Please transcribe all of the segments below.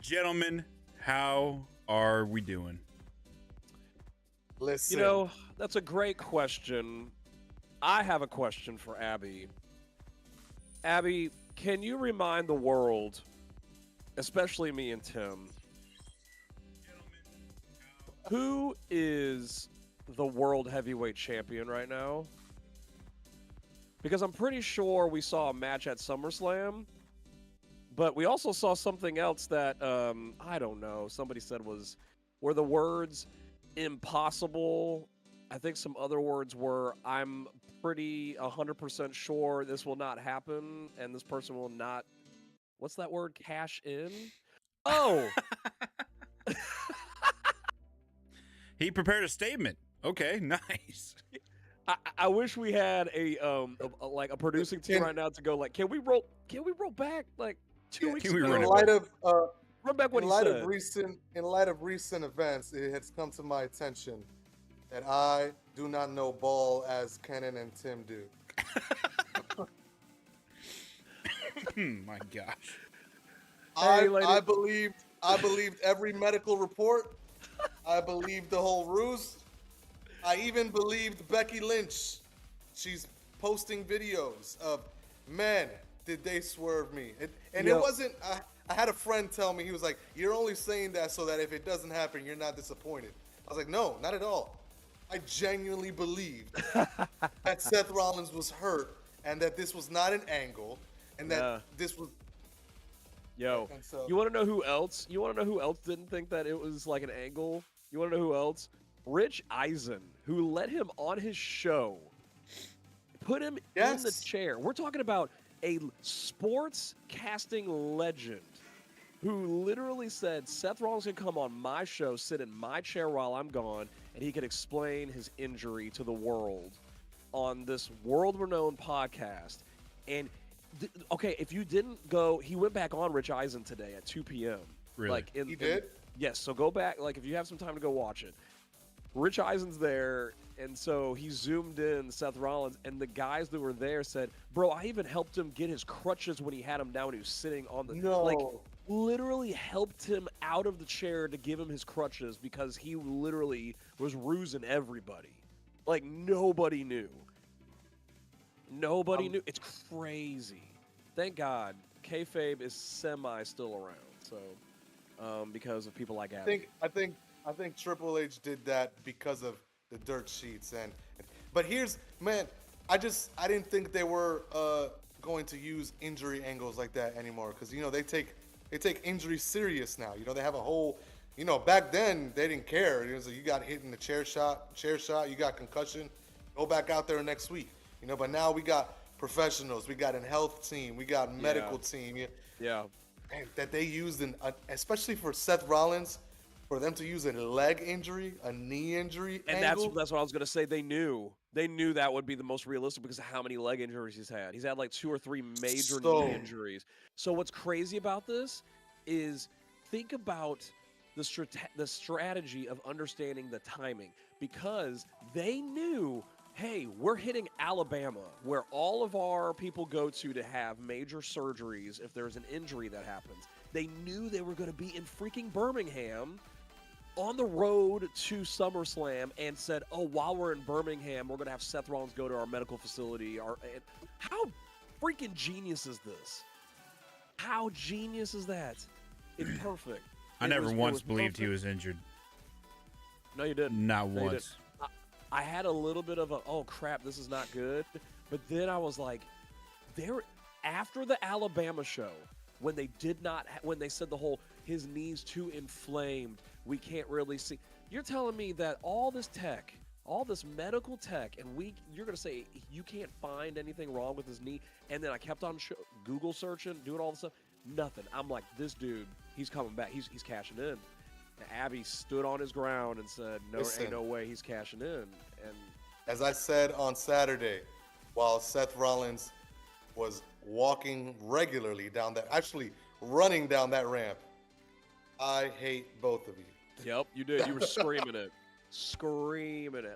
Gentlemen, how are we doing? Listen, That's a great question. I have a question for Abby. Abby, can you remind the world, especially me and Tim, who is the world heavyweight champion right now? Because I'm pretty sure we saw a match at SummerSlam, but we also saw something else that, I don't know, somebody said were the words impossible. I think some other words were, I'm pretty 100% sure this will not happen, and this person will not, what's that word, cash in? Oh! He prepared a statement. Okay, nice. I wish we had like a producing team right now to go like, can we roll back like 2 weeks Can we ago? run in it light of Run back what he said. in light of recent events, it has come to my attention that I do not know ball as Kenyn and Tim do. My gosh. Hey, I believed every medical report. I believed the whole ruse. I even believed Becky Lynch. She's posting videos of, man, did they swerve me? It wasn't. I had a friend tell me, he was like, you're only saying that so that if it doesn't happen, you're not disappointed. I was like, no, not at all. I genuinely believed that Seth Rollins was hurt and that this was not an angle and that this was. Yo, And so- you want to know who else? You want to know who else didn't think that it was like an angle? You want to know who else? Rich Eisen, who let him on his show, put him in the chair. We're talking about a sports casting legend who literally said, Seth Rollins can come on my show, sit in my chair while I'm gone, and he can explain his injury to the world on this world-renowned podcast. And okay, if you didn't go, he went back on Rich Eisen today at 2 p.m. Really? He did? Yes, so go back, like if you have some time to go watch it. Rich Eisen's there, and so he zoomed in Seth Rollins, and the guys that were there said, bro, I even helped him get his crutches when he had him down when he was sitting on the... No. Like, literally helped him out of the chair to give him his crutches because he literally was rusing everybody. Like, nobody knew. Nobody knew. It's crazy. Thank God, kayfabe is semi still around. So, because of people like Abby. I think Triple H did that because of the dirt sheets but here's, man, I didn't think they were going to use injury angles like that anymore because they take injury serious now. They have a whole, back then they didn't care. It was like you got hit in the chair shot, you got concussion, go back out there next week. But now we got professionals, we got a health team, we got medical team. Yeah. And that they used especially for Seth Rollins, for them to use a leg injury, a knee injury, and angle. that's what I was gonna say. They knew that would be the most realistic because of how many leg injuries he's had. He's had like 2 or 3 major knee injuries. So what's crazy about this is think about the strategy of understanding the timing because they knew, hey, we're hitting Alabama, where all of our people go to have major surgeries if there's an injury that happens. They knew they were going to be in freaking Birmingham on the road to SummerSlam and said, oh, while we're in Birmingham, we're going to have Seth Rollins go to our medical facility. How freaking genius is this? How genius is that? It's perfect. I never once believed he was injured. No, you didn't. Not once. I had a little bit of a, oh crap, this is not good. But then I was like, after the Alabama show, when they said the whole, his knee's too inflamed, we can't really see. You're telling me that all this tech, all this medical tech, and you're going to say you can't find anything wrong with his knee? And then I kept on Google searching, doing all this stuff. Nothing. I'm like, this dude, he's coming back. He's cashing in. And Abby stood on his ground and said, no, ain't no way he's cashing in. And as I said on Saturday, while Seth Rollins was walking regularly running down that ramp, I hate both of you. Yep, you did. You were screaming it.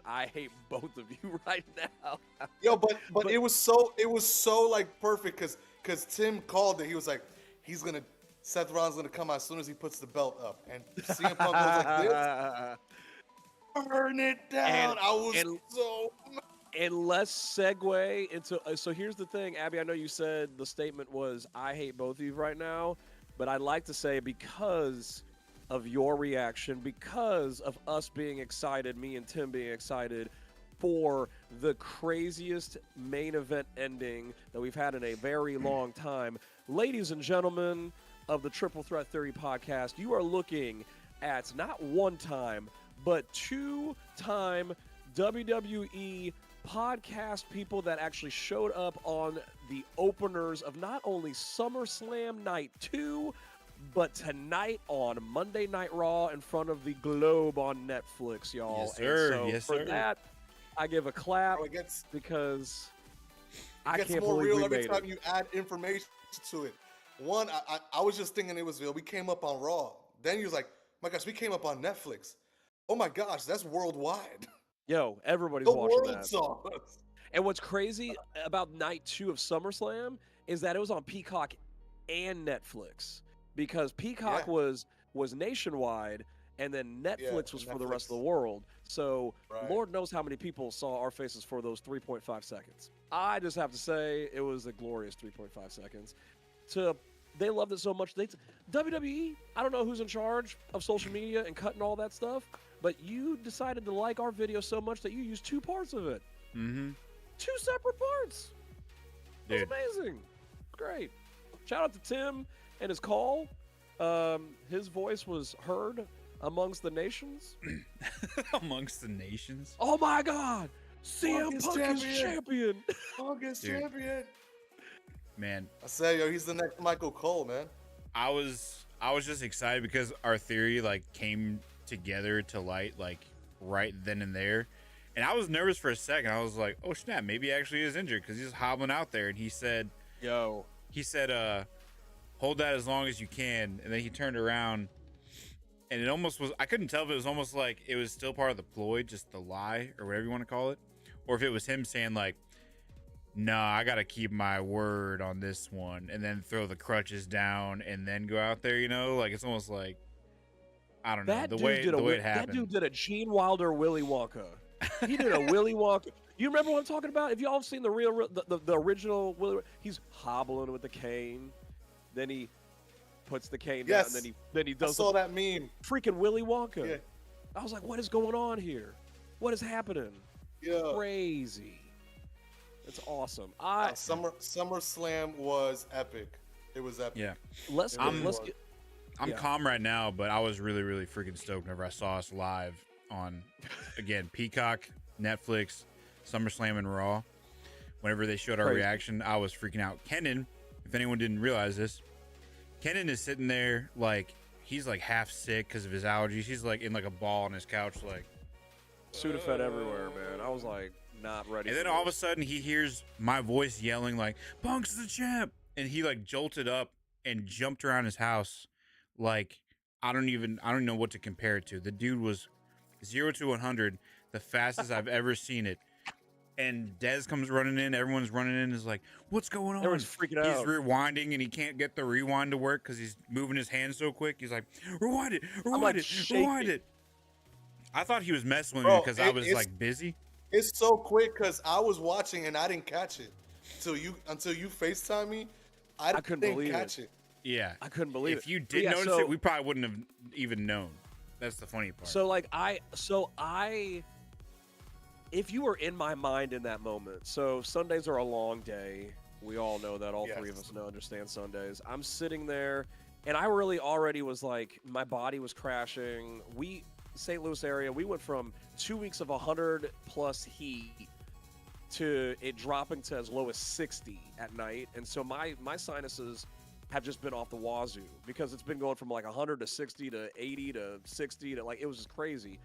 I hate both of you right now. Yo, but it was so like perfect because Tim called it. He was like, he's gonna Seth Rollins gonna come out as soon as he puts the belt up, and CM Punk goes like this, burn it down. I was so mad. And let's segue into. So here's the thing, Abby. I know you said the statement was, "I hate both of you right now," but I'd like to say because of your reaction, because of us being excited, me and Tim being excited for the craziest main event ending that we've had in a very long time, ladies and gentlemen of the Triple Threat Theory podcast, you are looking at not one time, but two-time WWE podcast people that actually showed up on the openers of not only SummerSlam Night 2, but tonight on Monday Night Raw in front of the Globe on Netflix, y'all. Yes, sir. And so Yes, for sir. that, I give a clap Bro, it gets because I gets can't more believe real we every made time it. you add information to it. One, I was just thinking it was real. We came up on Raw. Then he was like, "My gosh, we came up on Netflix. Oh my gosh, that's worldwide. Yo, everybody's The watching world that. saw us." And what's crazy about night 2 of SummerSlam is that it was on Peacock and Netflix, because Peacock Yeah. was nationwide, and then Netflix was for the rest of the Netflix. world. So Right. Lord knows how many people saw our faces for those 3.5 seconds. I just have to say it was a glorious 3.5 seconds. They loved it so much. WWE, I don't know who's in charge of social media and cutting all that stuff, but you decided to like our video so much that you used 2 parts of it. Mm-hmm. 2 separate parts. That's Dude. amazing. Great. Shout out to Tim and his call. His voice was heard amongst the nations. Amongst the nations. Oh my God! CM Punk is Punk is champion. August Dude. champion. Man, I say, yo, he's the next Michael Cole, man. I was just excited because our theory like came together to light like right then and there. And I was nervous for a second. I was like, "Oh snap, maybe he actually is injured," because he's hobbling out there. And he said, Yo. hold that as long as you can. And then he turned around, and it almost was. I couldn't tell if it was almost like it was still part of the ploy, just the lie or whatever you want to call it, or if it was him saying like, "Nah, I gotta keep my word on this one," and then throw the crutches down and then go out there. You know, like it's almost like, I don't know, That the dude way did it that happened. dude did a Gene Wilder Willy Wonka. He did a Willy Wonka. You remember what I'm talking about? If y'all have seen the original Willy, he's hobbling with the cane. Then he puts the cane down. Yes. And then he I does saw the that meme. freaking Willy Wonka. Yeah. I was like, what is going on here? What is happening? Yeah. Crazy. It's awesome. SummerSlam was epic. It was epic. Yeah. Let's I'm- get. I'm Yeah. calm right now, but I was really, really freaking stoked whenever I saw us live on, again, Peacock, Netflix, SummerSlam, and Raw. Whenever they showed our Crazy. reaction, I was freaking out. Kenyn, if anyone didn't realize this, Kenyn is sitting there like he's like half sick because of his allergies. He's like in like a ball on his couch, like. Sudafed everywhere, man. I was like not ready. And for then all of a this. sudden he hears my voice yelling like, "Punk's the champ!" And he like jolted up and jumped around his house, like I don't know what to compare it to. The dude was 0 to 100 the fastest I've ever seen it. And Dez comes running in. Everyone's running in. Is like, "What's going on?" Everyone's freaking He's out. rewinding and he can't get the rewind to work because he's moving his hand so quick. He's like, "Rewind it, rewind like it, shaking. rewind it." I thought he was messing with Bro, me because I was it's- like busy. It's so quick because I was watching and I didn't catch it until you FaceTime me. I couldn't didn't believe catch it. it. Yeah, I couldn't believe it. If you But did yeah, notice so- it, we probably wouldn't have even known. That's the funny part. So like if you were in my mind in that moment, so Sundays are a long day. We all know that. All three of Yes. us understand Sundays. I'm sitting there, and I really already was like, my body was crashing. St. Louis area, we went from 2 weeks of 100 plus heat to it dropping to as low as 60 at night. And so my sinuses have just been off the wazoo because it's been going from like 100 to 60 to 80 to 60 to like, it was just crazy.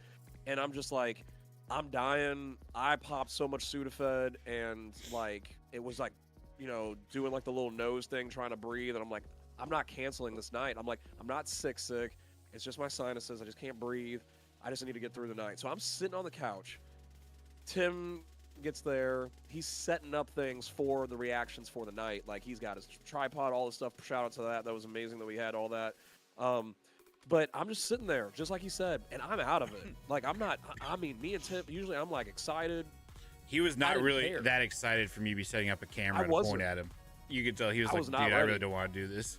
And I'm just like, I'm dying. I popped so much Sudafed and like, it was like, you know, doing like the little nose thing, trying to breathe. And I'm like, I'm not canceling this night. I'm like, I'm not sick. It's just my sinuses. I just can't breathe. I just need to get through the night. So I'm sitting on the couch. Tim gets there. He's setting up things for the reactions for the night. Like he's got his tripod, all the stuff. Shout out to that. That was amazing that we had all that. But I'm just sitting there, just like he said, and I'm out of it. Like I'm not. I mean, me and Tim. Usually, I'm like excited. He was not really care. that excited for me to be setting up a camera to point at him. You could tell he was like, dude, I really don't want to do this.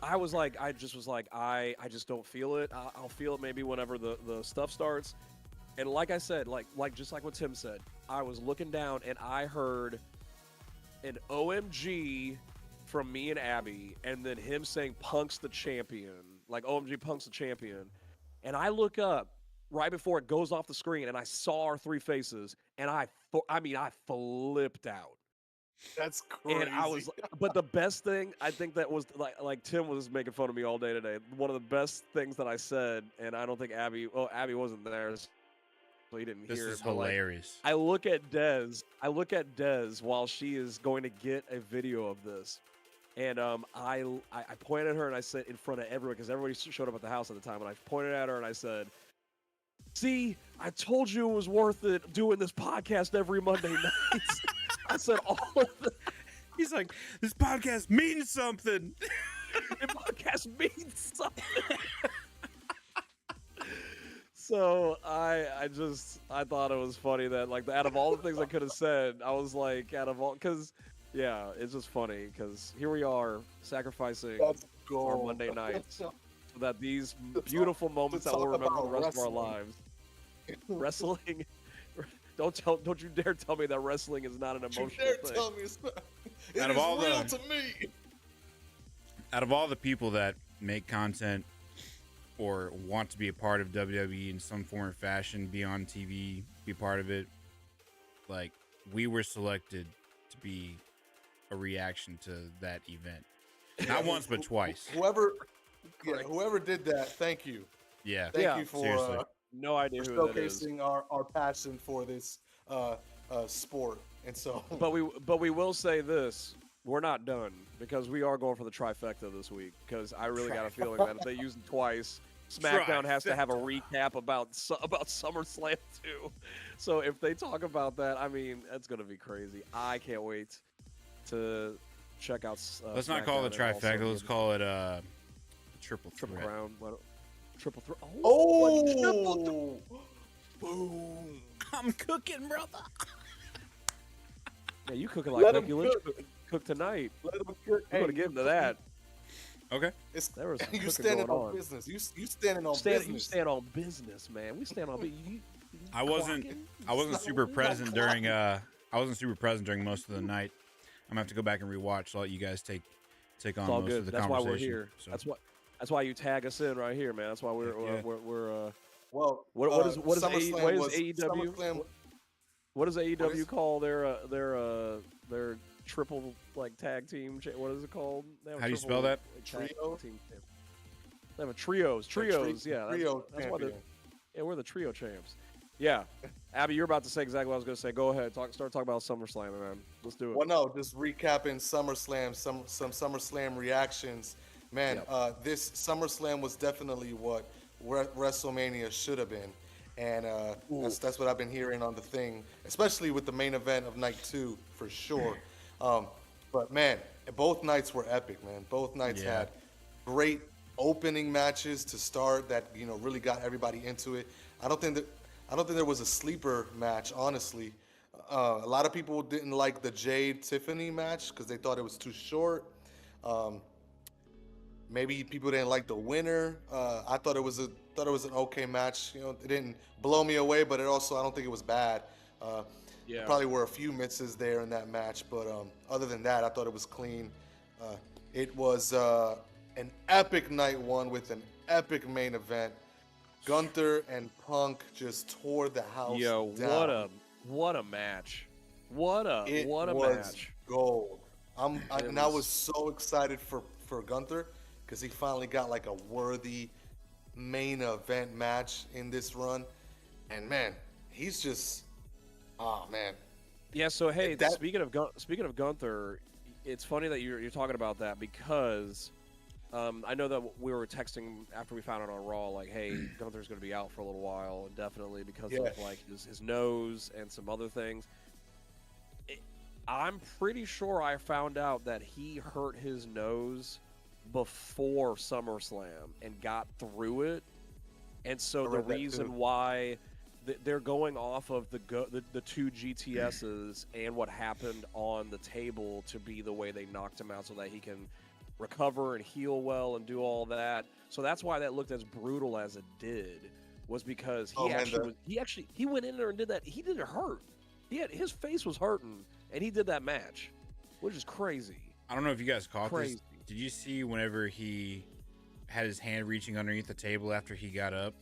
I was like, I just don't feel it. I'll feel it maybe whenever the stuff starts. And like I said, like just like what Tim said, I was looking down and I heard an OMG from me and Abby, and then him saying Punk's the champion. Like OMG, Punk's the champion. And I look up right before it goes off the screen, and I saw our three faces, and I flipped out. That's crazy. And I was, but the best thing I think that was like Tim was making fun of me all day today. One of the best things that I said, and I don't think Abby wasn't there, so he didn't hear. This is it, hilarious. Like, I look at Dez while she is going to get a video of this. And I pointed at her and I said in front of everyone, because everybody showed up at the house at the time, and I pointed at her and I said, "See, I told you it was worth it doing this podcast every Monday night." I said all of the. He's like, this podcast means something. The podcast means something. So I thought it was funny that like out of all the things I could have said, I was like because. Yeah, it's just funny because here we are sacrificing our Monday nights so that these beautiful moments that we'll remember the rest of our lives. Wrestling. Don't you dare tell me that wrestling is not an emotional thing. Tell me it's not. It is real to me. Out of all the people that make content or want to be a part of WWE in some form or fashion, be on TV, be part of it, like we were selected to be a reaction to that event. Not once, but twice. Whoever did that, thank you. Yeah. Thank you for no idea for who that is. showcasing our passion for this sport. And so But we will say this. We're not done because we are going for the trifecta this week because I really got a feeling that if they use it twice, SmackDown has to have a recap about SummerSlam too. So if they talk about that, I mean, it's going to be crazy. I can't wait to check out. Let's not call it a trifecta. Let's call it triple crown. Triple threat. Oh! Boom! I'm cooking, brother. Yeah, you cooking like Becky Lynch cook tonight. Let him cook. I'm gonna give him to that. Okay. There was some you cooking standing going on business. You standing on You business. stand on business, man. We stand on business. I wasn't super present during most of the night. I'm gonna have to go back and rewatch. So I'll let you guys take on most of the That's conversation. why we're here. So. That's why you tag us in right here, man. That's why we're well. What is SummerSlam AEW? What does AEW call their triple like tag team? What is it called? How do you spell that? Trio. They have a trios. Yeah, Trio. That's why we're the trio champs. Yeah, Abby, you're about to say exactly what I was going to say. Go ahead, start talking about SummerSlam, man. Let's do it. Well, no, just recapping SummerSlam, some SummerSlam reactions. Man, this SummerSlam was definitely what WrestleMania should have been, and that's what I've been hearing on the thing, especially with the main event of night 2 for sure. But man, both nights were epic, man. Both nights had great opening matches to start that really got everybody into it. I don't think there was a sleeper match, honestly. A lot of people didn't like the Jade Tiffany match because they thought it was too short. Maybe people didn't like the winner. I thought it was an okay match. It didn't blow me away, but I don't think it was bad. There probably were a few misses there in that match, but other than that, I thought it was clean. It was an epic night 1 with an epic main event. Gunther and Punk just tore the house down. What a match! What a match! Gold. I was so excited for Gunther because he finally got like a worthy main event match in this run, and man, he's just man. Yeah. So hey, speaking of Gunther, it's funny that you're talking about that because. I know that we were texting after we found out on Raw, like, hey, Gunther's going to be out for a little while, indefinitely, because of like his nose and some other things. I'm pretty sure I found out that he hurt his nose before SummerSlam and got through it. And so I the read that reason too. why they're going off of the two GTSs and what happened on the table to be the way they knocked him out so that he can recover and heal well and do all that. So that's why that looked as brutal as it did, was because Oh, man, he went in there and did that. He didn't hurt. His face was hurting and he did that match, which is crazy. I don't know if you guys caught Crazy. this. Did you see whenever he had his hand reaching underneath the table after he got up?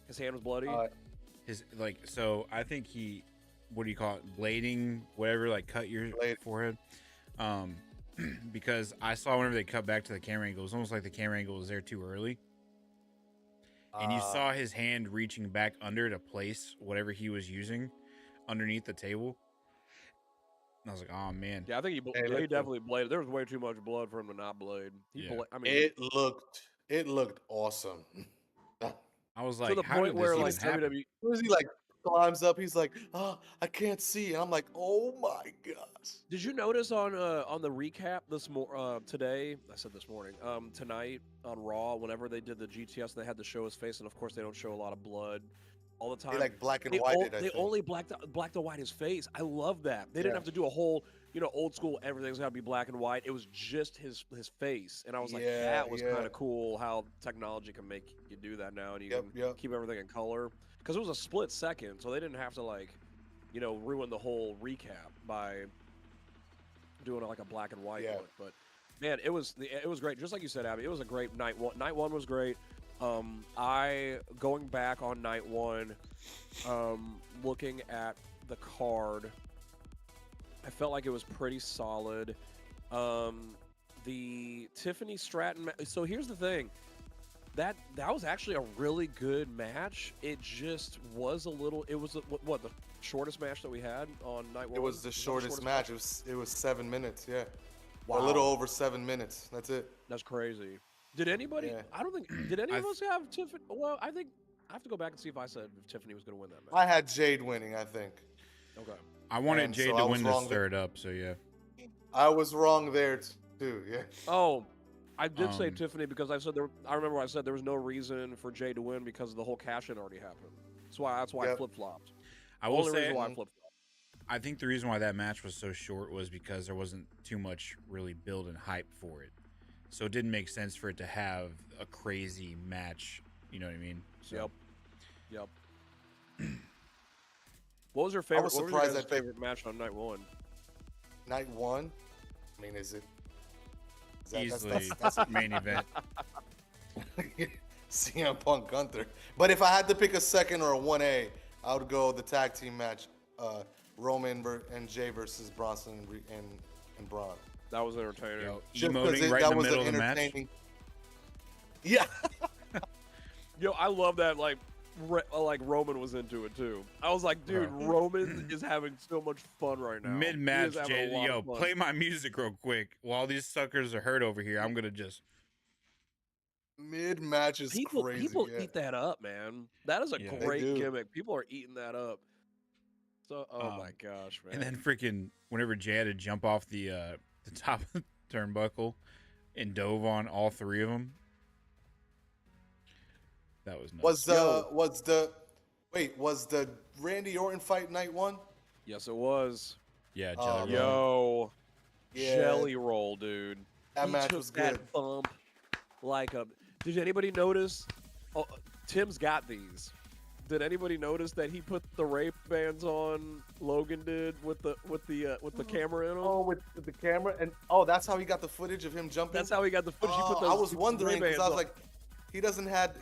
His hand was bloody. So I think he, what do you call it, blading, whatever, like cut your forehead. Because I saw whenever they cut back to the camera angle, it was almost like the camera angle was there too early. And you saw his hand reaching back under to place whatever he was using underneath the table. And I was like, oh man. Yeah, I think he definitely bladed. There was way too much blood for him to not blade. It looked awesome. I was like, to the how point did where this like even happen? WWE, As soon as he like climbs up, he's like, "Oh, I can't see," and I'm like, "Oh my gosh!" did you notice on the recap today? I said this morning. Tonight on Raw, whenever they did the GTS, they had to show his face, and of course they don't show a lot of blood all the time. They like black and white. They only blacked and white his face. I love that. They didn't have to do a whole, old school. Everything's got to be black and white. It was just his face, and I was like, that was kind of cool how technology can make you do that now, and you can keep everything in color. Because it was a split second, so they didn't have to ruin the whole recap by doing like a black and white look. But man, it was great. Just like you said, Abby, it was a great night one. Night one was great. Going back on night one, looking at the card, I felt like it was pretty solid. The Tiffany Stratton. So here's the thing. That was actually a really good match. It just was a little. It was what the shortest match that we had on night one. It was the shortest match. It was 7 minutes. Yeah, wow. A little over 7 minutes. That's it. That's crazy. Did anybody? Yeah. I don't think. Did any of us have Tiffany? Well, I think I have to go back and see if I said if Tiffany was going to win that match. I had Jade winning. I think. Okay. I wanted Jade to win to stir it up. So yeah. I was wrong there too. Yeah. Oh. I did say Tiffany because I remember I said there was no reason for Jay to win because the whole cash-in already happened. That's why I flip-flopped. I will say why I flip-flopped. I think the reason why that match was so short was because there wasn't too much really build and hype for it. So it didn't make sense for it to have a crazy match. You know what I mean? So. Yep. What was your favorite? I was surprised that favorite match on night one. Night one? I mean, is it? Easily, that's the main event. CM Punk Gunther. But if I had to pick a second or a 1A, I would go the tag team match, Roman and Jay versus Bronson and Braun. That was entertaining. Emoting right in the middle of the match. Yeah. I love that. Like Roman was into it too. I was like, dude, Roman is having so much fun right now. Mid-match, Jay, play my music real quick. While these suckers are hurt over here, I'm gonna just. Mid-match is crazy. People eat that up, man. That is a great gimmick. People are eating that up. So, my gosh, man. And then freaking whenever Jay had to jump off the top of the turnbuckle and dove on all three of them. That was nuts. Was the Randy Orton fight night one? Yes, it was. Yeah, Jelly Roll. Jelly Roll, dude. That match was good. That bump like a. Did anybody notice? Oh, Tim's got these. Did anybody notice that he put the Ray-Bans on? Logan did with the camera in them. Oh, with the camera, and that's how he got the footage of him jumping. That's how he got the footage. I was wondering because I was like. He didn't have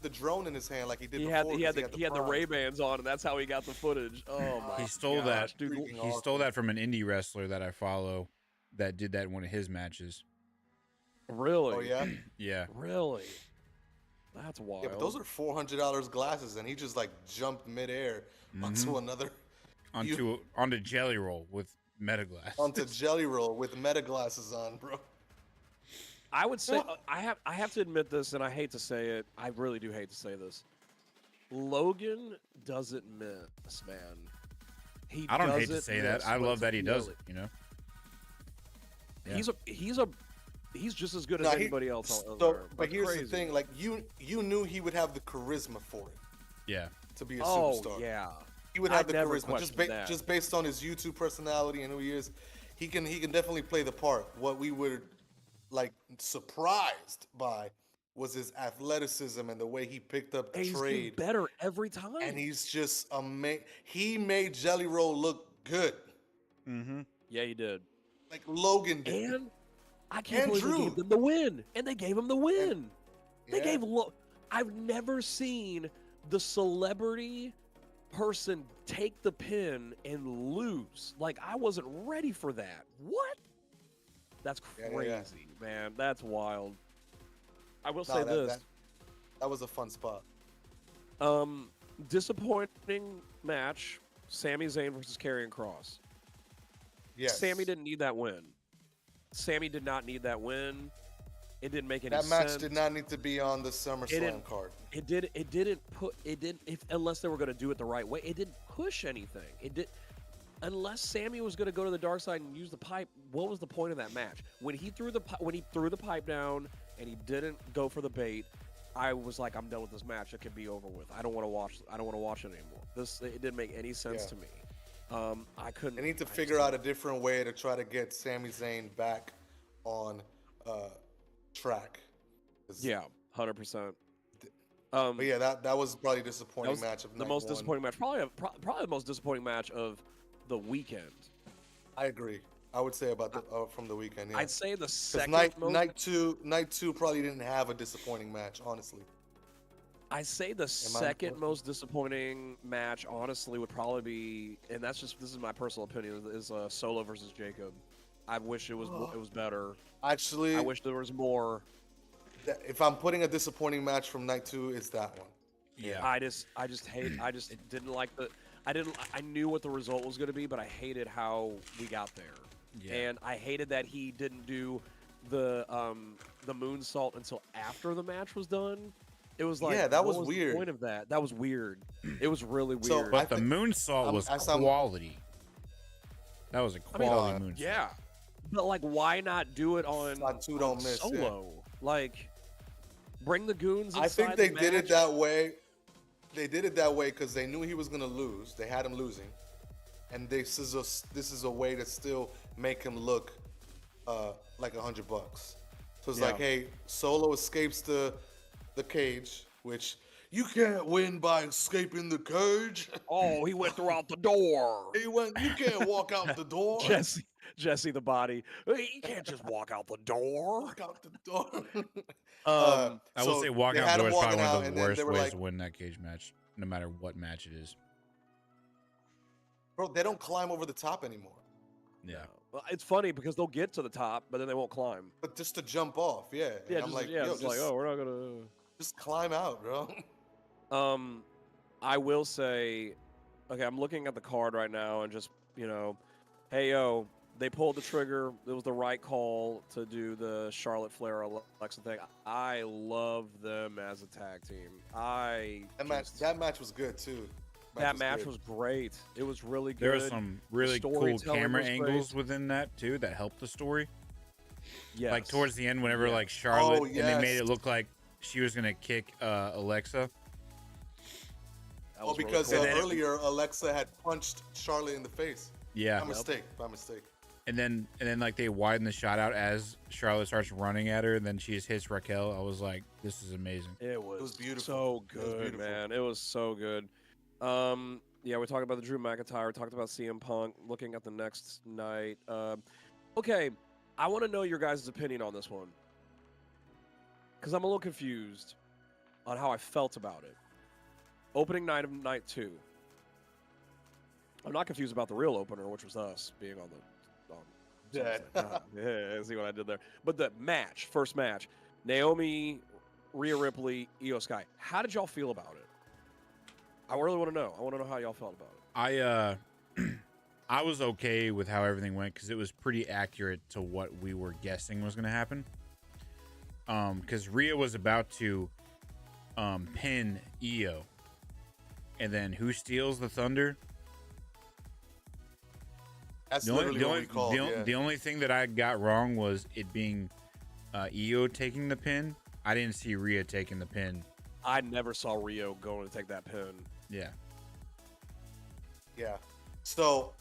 the drone in his hand like he did before. He had the Ray-Bans on, and that's how he got the footage. Oh my! He stole that. Dude, he stole that from an indie wrestler that I follow, that did that in one of his matches. Really? Oh yeah. Yeah. Really? That's wild. Yeah, but those are $400 glasses, and he just like jumped midair onto another. Onto Jelly Roll with meta glass. Onto Jelly Roll with meta glasses on, bro. I would say I have to admit this, and I hate to say it. I really do hate to say this. Logan doesn't miss, man. I don't hate does to it, say that. yes, I but love it's that he does really- it. You know. Yeah. He's just as good as Nah, anybody else. out So, there. but That's here's crazy. the thing: like you knew he would have the charisma for it Yeah. to be a Oh superstar. yeah, He would I have the never charisma questioned that. just based on his YouTube personality and who he is. He can definitely play the part. What we were like surprised by was his athleticism and the way he picked up the and he's getting trade. better every time. And he's just amazing. He made Jelly Roll look good, Mm-hmm. Yeah, he did. like Logan did. And I can't And believe they Drew. gave them the win. And they gave him the win. They Yeah. gave I've never seen the celebrity person take the pin and lose. Like I wasn't ready for that. What? That's Yeah, crazy, yeah. man. That's wild. I will Nah, say this. that was a fun spot. Disappointing match. Sami Zayn versus Karrion Kross. Yes. Sammy didn't need that win. Sammy did not need that win. It didn't make any That sense. match did not need to be on the SummerSlam didn't- card. It didn't unless they were going to do it the right way. It didn't push anything. It did unless Sammy was going to go to the dark side and use the pipe. What was the point of that match? When he threw the pipe down and he didn't go for the bait, I was like, I'm done with this match. It can be over with. I don't want to watch it anymore. It didn't make any sense Yeah. to me. I couldn't. They need to I figure just- out a different way to try to get Sami Zayn back on track. 'Cause- Yeah, 100%. But yeah, that was probably a disappointing That was match of the night most one. disappointing match. Probably the most disappointing match of the weekend. I agree. I would say about the from the weekend. Yeah. I'd say the 'Cause second night most. night two probably didn't have a disappointing match, honestly. I say the second most disappointing match, honestly, would probably be, and this is my personal opinion, is Solo versus Jacob. I wish it was better. Actually, I wish there was more. if I'm putting a disappointing match from night two, it's that one. Yeah. I just didn't like I knew what the result was going to be, but I hated how we got there. Yeah. And I hated that he didn't do the moonsault until after the match was done. It was like, Yeah, that what was the weird. point of that? That was weird. It was really weird. So, But the think- moonsault was as I'm- quality. That was a quality moonsault. yeah. But like, why not do it on Slot two don't miss, yeah. Solo? Like, bring the goons. I think inside they the did it match. that way. They did it that way because they knew he was gonna lose. They had him losing, and this is a way to still make him look like $100. So it's Yeah. like, hey, Solo escapes the cage, which you can't win by escaping the cage. Oh, he went throughout the door. You can't walk out the door. Jesse the body. He can't just walk out the door. Walk out the door. Um, I will So say walking they out had the him door is probably walking out, one of and the then worst they were ways like- to win that cage match, no matter what match it is. Bro, they don't climb over the top anymore. Yeah. Well, it's funny because they'll get to the top, but then they won't climb. But just to jump off, yeah. And Yeah, I'm just, like, yeah, yo, it's like, oh, we're not gonna. just climb out, bro. I will say, okay, I'm looking at the card right now and just, hey, yo, they pulled the trigger. It was the right call to do the Charlotte Flair Alexa thing. I love them as a tag team. That match was good too. That match good. was great. It was really good. There were some really cool storytelling camera was angles great. within that too that helped the story. Yes. Like towards the end, whenever Yeah. like Charlotte Oh, and they made yes. it look like she was gonna kick Alexa. That Oh, was really because cool. earlier Alexa had punched Charlotte in the face. Yeah. By mistake. By mistake. And then like they widen the shot out as Charlotte starts running at her, and then she just hits Raquel. I was like, this is amazing. It was beautiful. so It was good, beautiful. man. It was so good. Yeah, we talked about the Drew McIntyre. We talked about CM Punk. Looking at the next night. Okay, I want to know your guys' opinion on this one because I'm a little confused on how I felt about it. Opening night of night 2. I'm not confused about the real opener, which was us being on the. Dead. Yeah, see what I did there. But the match, first match, Naomi, Rhea Ripley, Io Sky. How did y'all feel about it? I really want to know. I want to know how y'all felt about it. I was okay with how everything went because it was pretty accurate to what we were guessing was going to happen. Because Rhea was about to pin Io, and then who steals the thunder? That's The only, literally the what only, we called. Yeah. the only thing that I got wrong was it being Io taking the pin. I didn't see Rhea taking the pin. I never saw Rio going to take that pin. Yeah. Yeah. So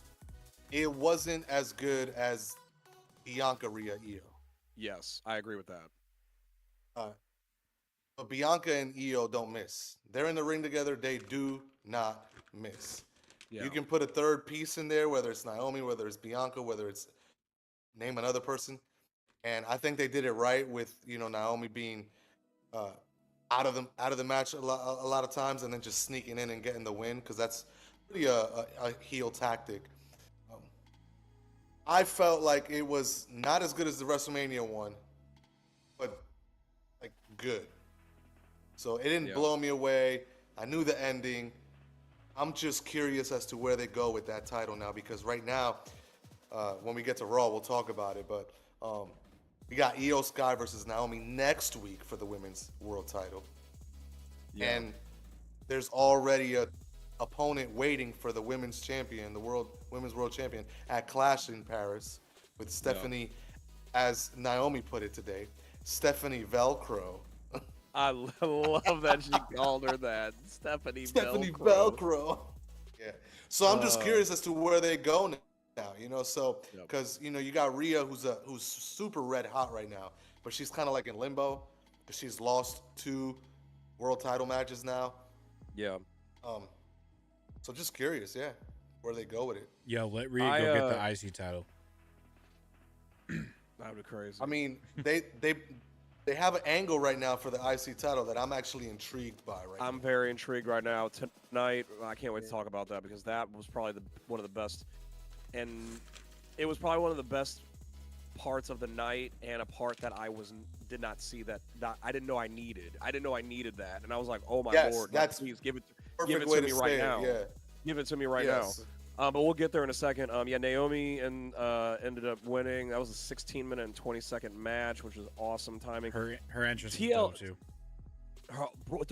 it wasn't as good as Bianca Rhea Io. Yes, I agree with that. But Bianca and Io don't miss. They're in the ring together. They do not miss. Yeah. You can put a third piece in there, whether it's Naomi, whether it's Bianca, whether it's name another person. And I think they did it right with Naomi being uh, out of the match a lot of times, and then just sneaking in and getting the win, because that's really a heel tactic. Um, I felt like it was not as good as the WrestleMania one, but like good. So it didn't Yeah. blow me away. I knew the ending. I'm just curious as to where they go with that title now, because right now, when we get to Raw, we'll talk about it. But we got Io Sky versus Naomi next week for the women's world title. Yeah. And there's already a opponent waiting for the women's champion, the women's world champion at Clash in Paris with Stephanie, as Naomi put it today, Stephanie Velcro. I love that she called her that. Stephanie Stephanie Velcro. Velcro. Yeah. So I'm just curious as to where they go now. So Yep. because you got Rhea who's super red hot right now, but she's kind of like in limbo because she's lost 2 world title matches now. Yeah. So just curious, where they go with it. Yo, let Rhea go get the IC title. That would be crazy. I mean, they have an angle right now for the IC title that I'm actually intrigued by right now. I'm very intrigued right now. Tonight, I can't wait to talk about that, because that was probably one of the best, and it was probably one of the best parts of the night, and a part that I did not see that I didn't know I needed. I didn't know I needed that, and I was like, oh my lord, that's please give it perfect to way me to right say it, now. yeah. Give it to me right Yes. now. But we'll get there in a second. Naomi ended up winning. That was a 16-minute and 20-second match, which was awesome timing. Her entrance was TL dope too. I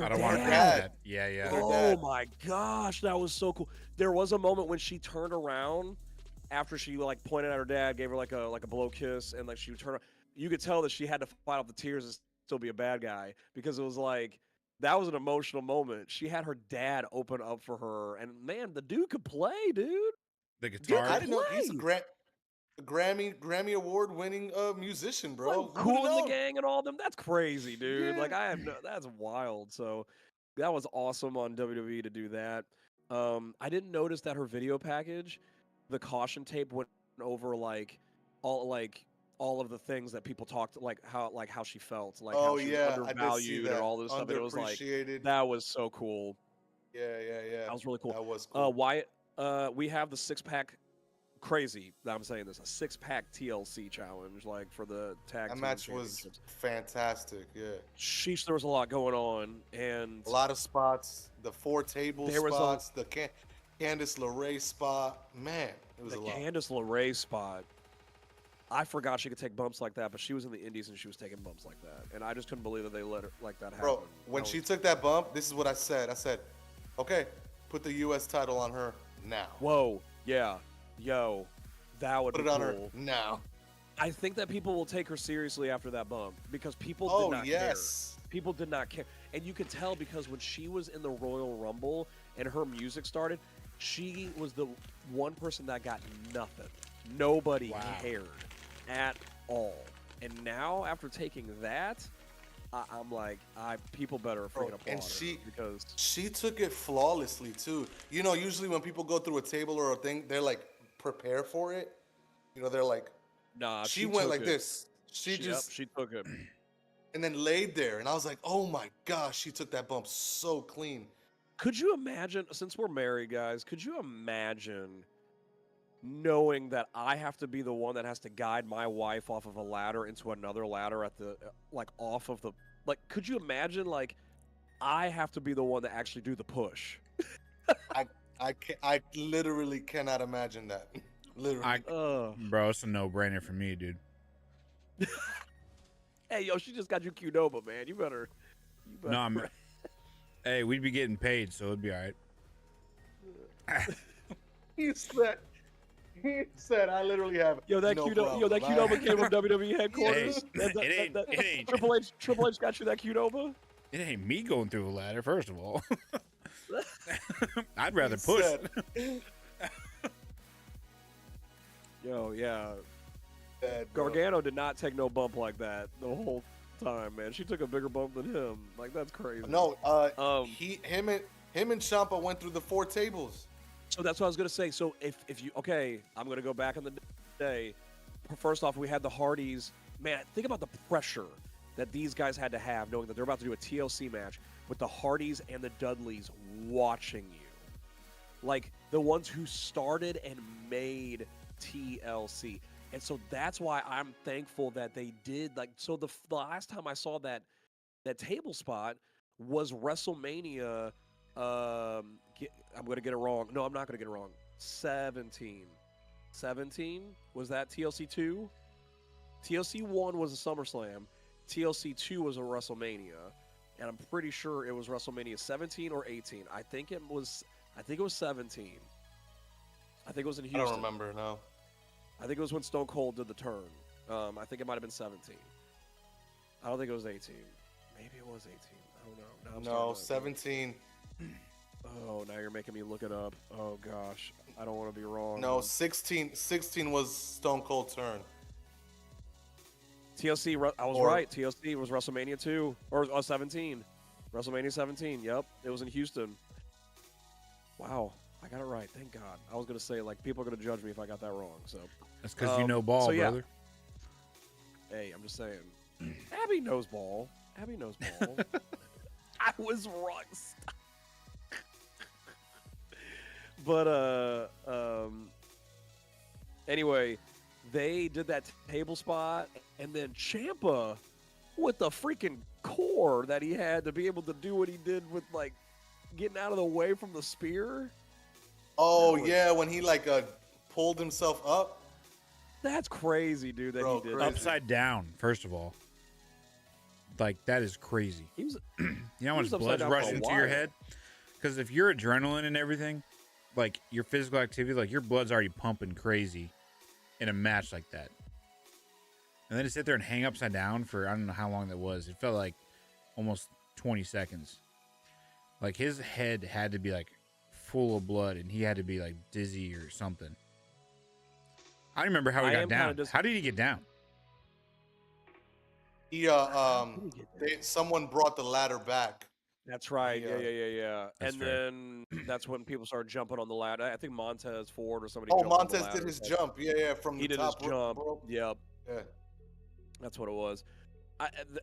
don't want to dad. that. Yeah. Their Oh dad. my gosh, that was so cool. There was a moment when she turned around after she like pointed at her dad, gave her like a blow kiss, and like she would turn. You could tell that she had to fight off the tears and still be a bad guy, because it was like that was an emotional moment. She had her dad open up for her, and man, the dude could play, dude. The Dude, guitar. I didn't know he's a play. Grammy award winning musician, bro. Like, Who Cool would've in the known? Gang and all them. That's crazy, dude. Yeah. Like that's wild. So that was awesome on WWE to do that. I didn't notice that her video package, the caution tape went over all of the things that people talked, like how she felt, like how she was I did see undervalued and that. all this stuff. And it was like Underappreciated. that was so cool. Yeah. That was really cool. That was cool. Wyatt, we have the 6-pack. Crazy that I'm saying this, a 6-pack TLC challenge, like for the tag That team match was championships. fantastic. Yeah. Sheesh, there was a lot going on, and A lot of spots. The 4 table There was a- spots. The Candice LeRae spot. Man, it was the a lot. Candice LeRae spot. I forgot she could take bumps like that, but she was in the Indies and she was taking bumps like that, and I just couldn't believe that they let her like that happen. Bro, when That she was- took that bump, this is what I said. I said, okay, put the U.S. title on her now. whoa, yeah, yo, that would Put be it on cool. her now. I think that people will take her seriously after that bump, because people Oh, did not yes. care. People did not care, and you could tell because when she was in the Royal Rumble and her music started, she was the one person that got nothing. Nobody Wow. cared at all. And now after taking that, I'm like, people better freaking applaud and her, because She took it flawlessly too. Usually when people go through a table or a thing, they're like prepare for it. They're like, nah, she went took like it. this. She Yep, just she took it. and then laid there, and I was like, oh my gosh, she took that bump so clean. Could you imagine, since we're married, guys, could you imagine knowing that I have to be the one that has to guide my wife off of a ladder into another ladder at the, off of the, could you imagine, I have to be the one to actually do the push? I literally cannot imagine that. Literally. Bro, it's a no-brainer for me, dude. Hey, yo, she just got you Qdoba, man. You better. No, hey, we'd be getting paid, so it'd be all right. You said He said, "I literally have Yo, that no Qdoba, problem. that Qdoba came from WWE headquarters. Hey, it ain't Triple H got you that Qdoba. it ain't me going through a ladder. First of all, I'd rather He push. said, Yo, yeah. Bad, bro. Gargano did not take no bump like that the whole time, man. She took a bigger bump than him. Like, that's crazy. No, Um, him and Ciampa went through the 4 tables. So that's what I was gonna say. So if you I'm gonna go back in the day. First off, we had the Hardys. Man, think about the pressure that these guys had to have, knowing that they're about to do a TLC match with the Hardys and the Dudleys watching you, like the ones who started and made TLC. And so that's why I'm thankful that they did. Like, so the last time I saw that table spot was WrestleMania. I'm going to get it wrong. No, I'm not going to get it wrong. 17. 17? Was that TLC 2? TLC 1 was a SummerSlam. TLC 2 was a WrestleMania. And I'm pretty sure it was WrestleMania 17 or 18. I think it was 17. I think it was in Houston. I don't remember, no. I think it was when Stone Cold did the turn. I think it might have been 17. I don't think it was 18. Maybe it was 18. I don't know. No, 17. Oh, now you're making me look it up. Oh, gosh. I don't want to be wrong. No, 16 was Stone Cold turn. TLC, I was right. TLC was WrestleMania 2, or 17. WrestleMania 17, yep. It was in Houston. Wow. I got it right. Thank God. I was going to say, like, people are going to judge me if I got that wrong. So That's because you know ball, so, yeah. brother. Hey, I'm just saying. Abby knows ball. Abby knows ball. I was wrong. But anyway, they did that table spot, and then Ciampa, with the freaking core that he had to be able to do what he did with, like, getting out of the way from the spear. Oh yeah, when he like pulled himself up. That's crazy, dude. That Bro, he did crazy. Upside down, first of all. Like, that is crazy. He was. You know how He much was upside blood's down for a rushing to your while. head? Because if you're adrenaline and everything, like your physical activity, like your blood's already pumping crazy in a match like that. And then to sit there and hang upside down for I don't know how long that was. It felt like almost 20 seconds. Like his head had to be like full of blood and he had to be like dizzy or something. I don't remember how he got down. How did he get down? He someone brought the ladder back. That's right. Yeah. Yeah. That's And fair. then that's when people started jumping on the ladder. I think Montez Ford or somebody. Oh, jumped on the Montez ladder. did his jump. Yeah, from He the did his top jump. rope. Yep. Yeah. That's what it was.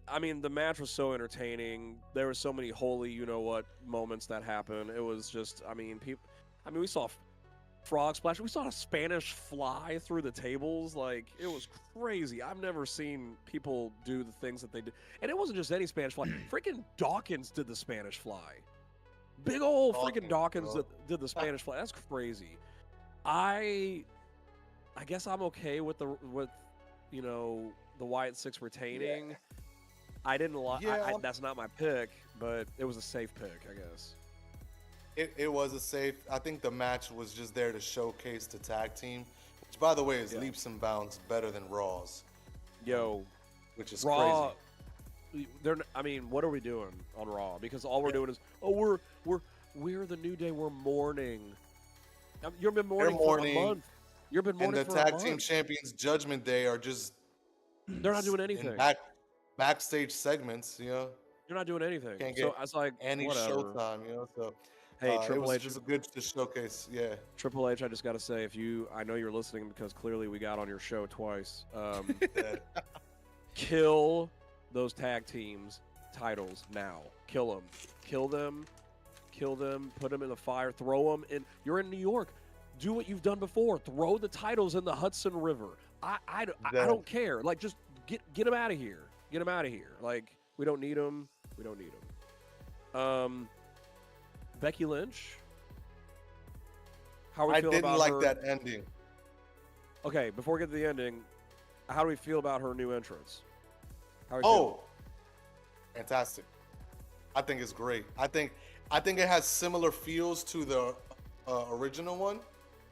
I mean, the match was so entertaining. There were so many holy, you know what, moments that happened. It was just, I mean, we saw frog splash. We saw a Spanish fly through the tables. Like, it was crazy. I've never seen people do the things that they did. And it wasn't just any Spanish fly. Freaking Dawkins did the Spanish fly. Big old freaking Dawkins bro. did the Spanish fly. That's crazy. I guess I'm okay with you know, the Wyatt Six retaining. Yeah. I didn't like. Yeah. That's not my pick, but it was a safe pick, I guess. It was a safe. I think the match was just there to showcase the tag team, which by the way is Yeah. leaps and bounds better than Raw's, Yo, which is Raw. crazy. I mean, what are we doing on Raw? Because all we're doing is, we're the New Day. We're mourning. You've been mourning for a month. You've been And mourning the for a tag month. team champions Judgment Day are just They're not doing in anything. backstage segments, you know. They're not doing anything. Can't So get I was like, Any whatever. showtime, you know. So Hey, it Triple was H. just good to showcase. Yeah. Triple H, I just got to say, I know you're listening because clearly we got on your show twice. Yeah. Kill those tag teams titles now. Kill them. Kill them. Kill them. Put them in the fire. Throw them in. You're in New York. Do what you've done before. Throw the titles in the Hudson River. I don't care. Like, just get them out of here. Get them out of here. Like, we don't need them. We don't need them. Becky Lynch. How we I feel didn't about like her? that ending. Okay, before we get to the ending, how do we feel about her new entrance? How are we Oh, fantastic! I think it's great. I think it has similar feels to the original one,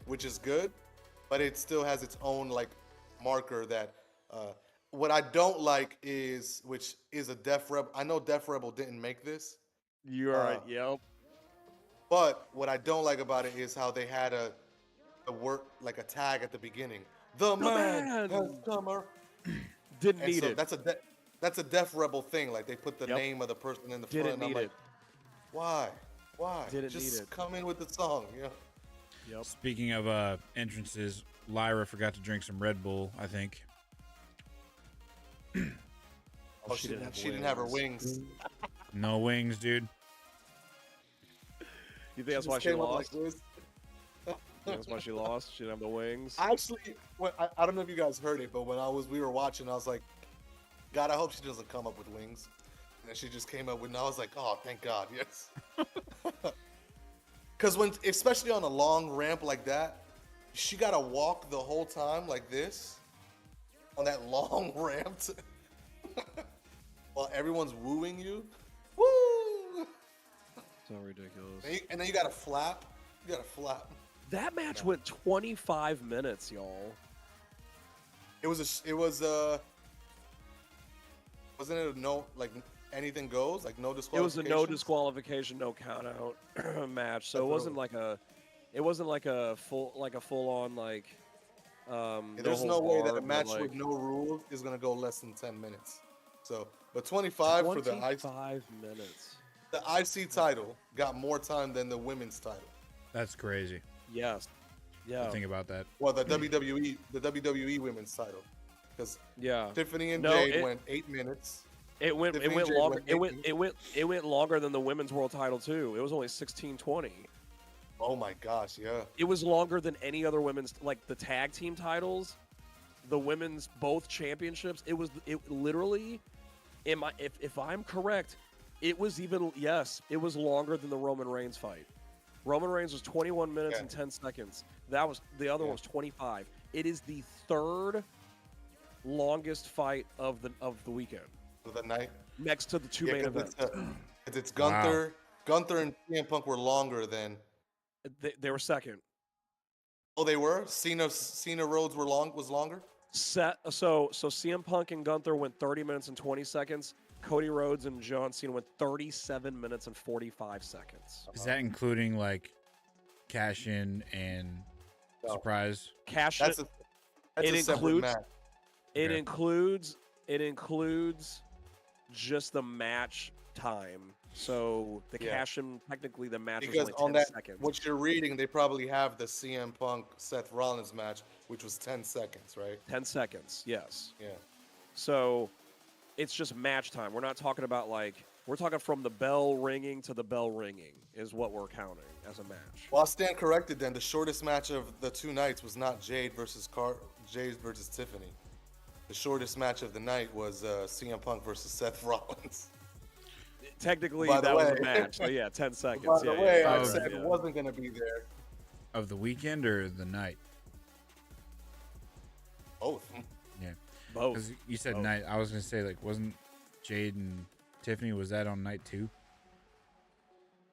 which is good. but it still has its own like marker that. What I don't like is, which is a Def Rebel. I know Def Rebel didn't make this, You're uh, right. Yep. but what I don't like about it is how they had a word like a tag at the beginning. The The man has man come. didn't And need so it. that's a Def Rebel thing. Like they put the Yep. name of the person in the front, Didn't and I'm need like, it. why? Why? Didn't need Just it. come in with the song, you know? Yep. Speaking of entrances, Lyra forgot to drink some Red Bull, I think. Oh, she didn't have her wings. No wings, dude. You think that's She why just she came up like lost? this. That's why she lost. She didn't have the wings. Actually, I don't know if you guys heard it, but when we were watching, I was like, God, I hope she doesn't come up with wings. And then she just came up with, and I was like, oh, thank God, yes. Because especially on a long ramp like that, she gotta walk the whole time like this on that long ramp while everyone's wooing you. Woo! So ridiculous. And then you gotta flap. You gotta flap. That match went 25 minutes, y'all. Wasn't it a no, like anything goes, like no It was disqualification? a no disqualification, no count out match. So it wasn't like a full on like There's no way that a match with no rules is gonna go less than 10 minutes. So, but 25 for the 25 minutes. The IC title got more time than the women's title. That's crazy. Yes. Yeah. Think about that. Well, the WWE women's title, because Yeah. Tiffany and No, Jade it- went 8 minutes. It went Tiffany and Jade longer. went It went longer than the women's world title too. It was only 16:20. Oh my gosh, yeah. It was longer than any other women's, like the tag team titles, the women's both championships. It literally, if I'm correct, it was longer than the Roman Reigns fight. Roman Reigns was 21 minutes and 10 seconds. The other one was 25. It is the third longest fight of the weekend. For the night. Next to the two main events. It's Gunther. Gunther and CM Punk were longer than. They were second. Oh, they were. Cena Rhodes was longer. So CM Punk and Gunther went 30 minutes and 20 seconds. Cody Rhodes and John Cena went 37 minutes and 45 seconds. Is that including like cash in and surprise? Cash That's in. a separate match. It Okay. includes just the match time. So the cash in, technically the match Because was on only 10 that, seconds. what you're reading, they probably have the CM Punk Seth Rollins match, which was 10 seconds, right? 10 seconds, yes. Yeah. So it's just match time. We're not talking about we're talking from the bell ringing to the bell ringing is what we're counting as a match. Well, I'll stand corrected then. The shortest match of the 2 nights was not Jade versus Tiffany. The shortest match of the night was CM Punk versus Seth Rollins. Technically, By the that was way- a match. So yeah, 10 seconds. By the way, I yeah. said it wasn't going to be there. Of the weekend or the night? Both. Yeah. Both. Because you said Both. night. I was going to say, like, wasn't Jade and Tiffany, was that on night 2?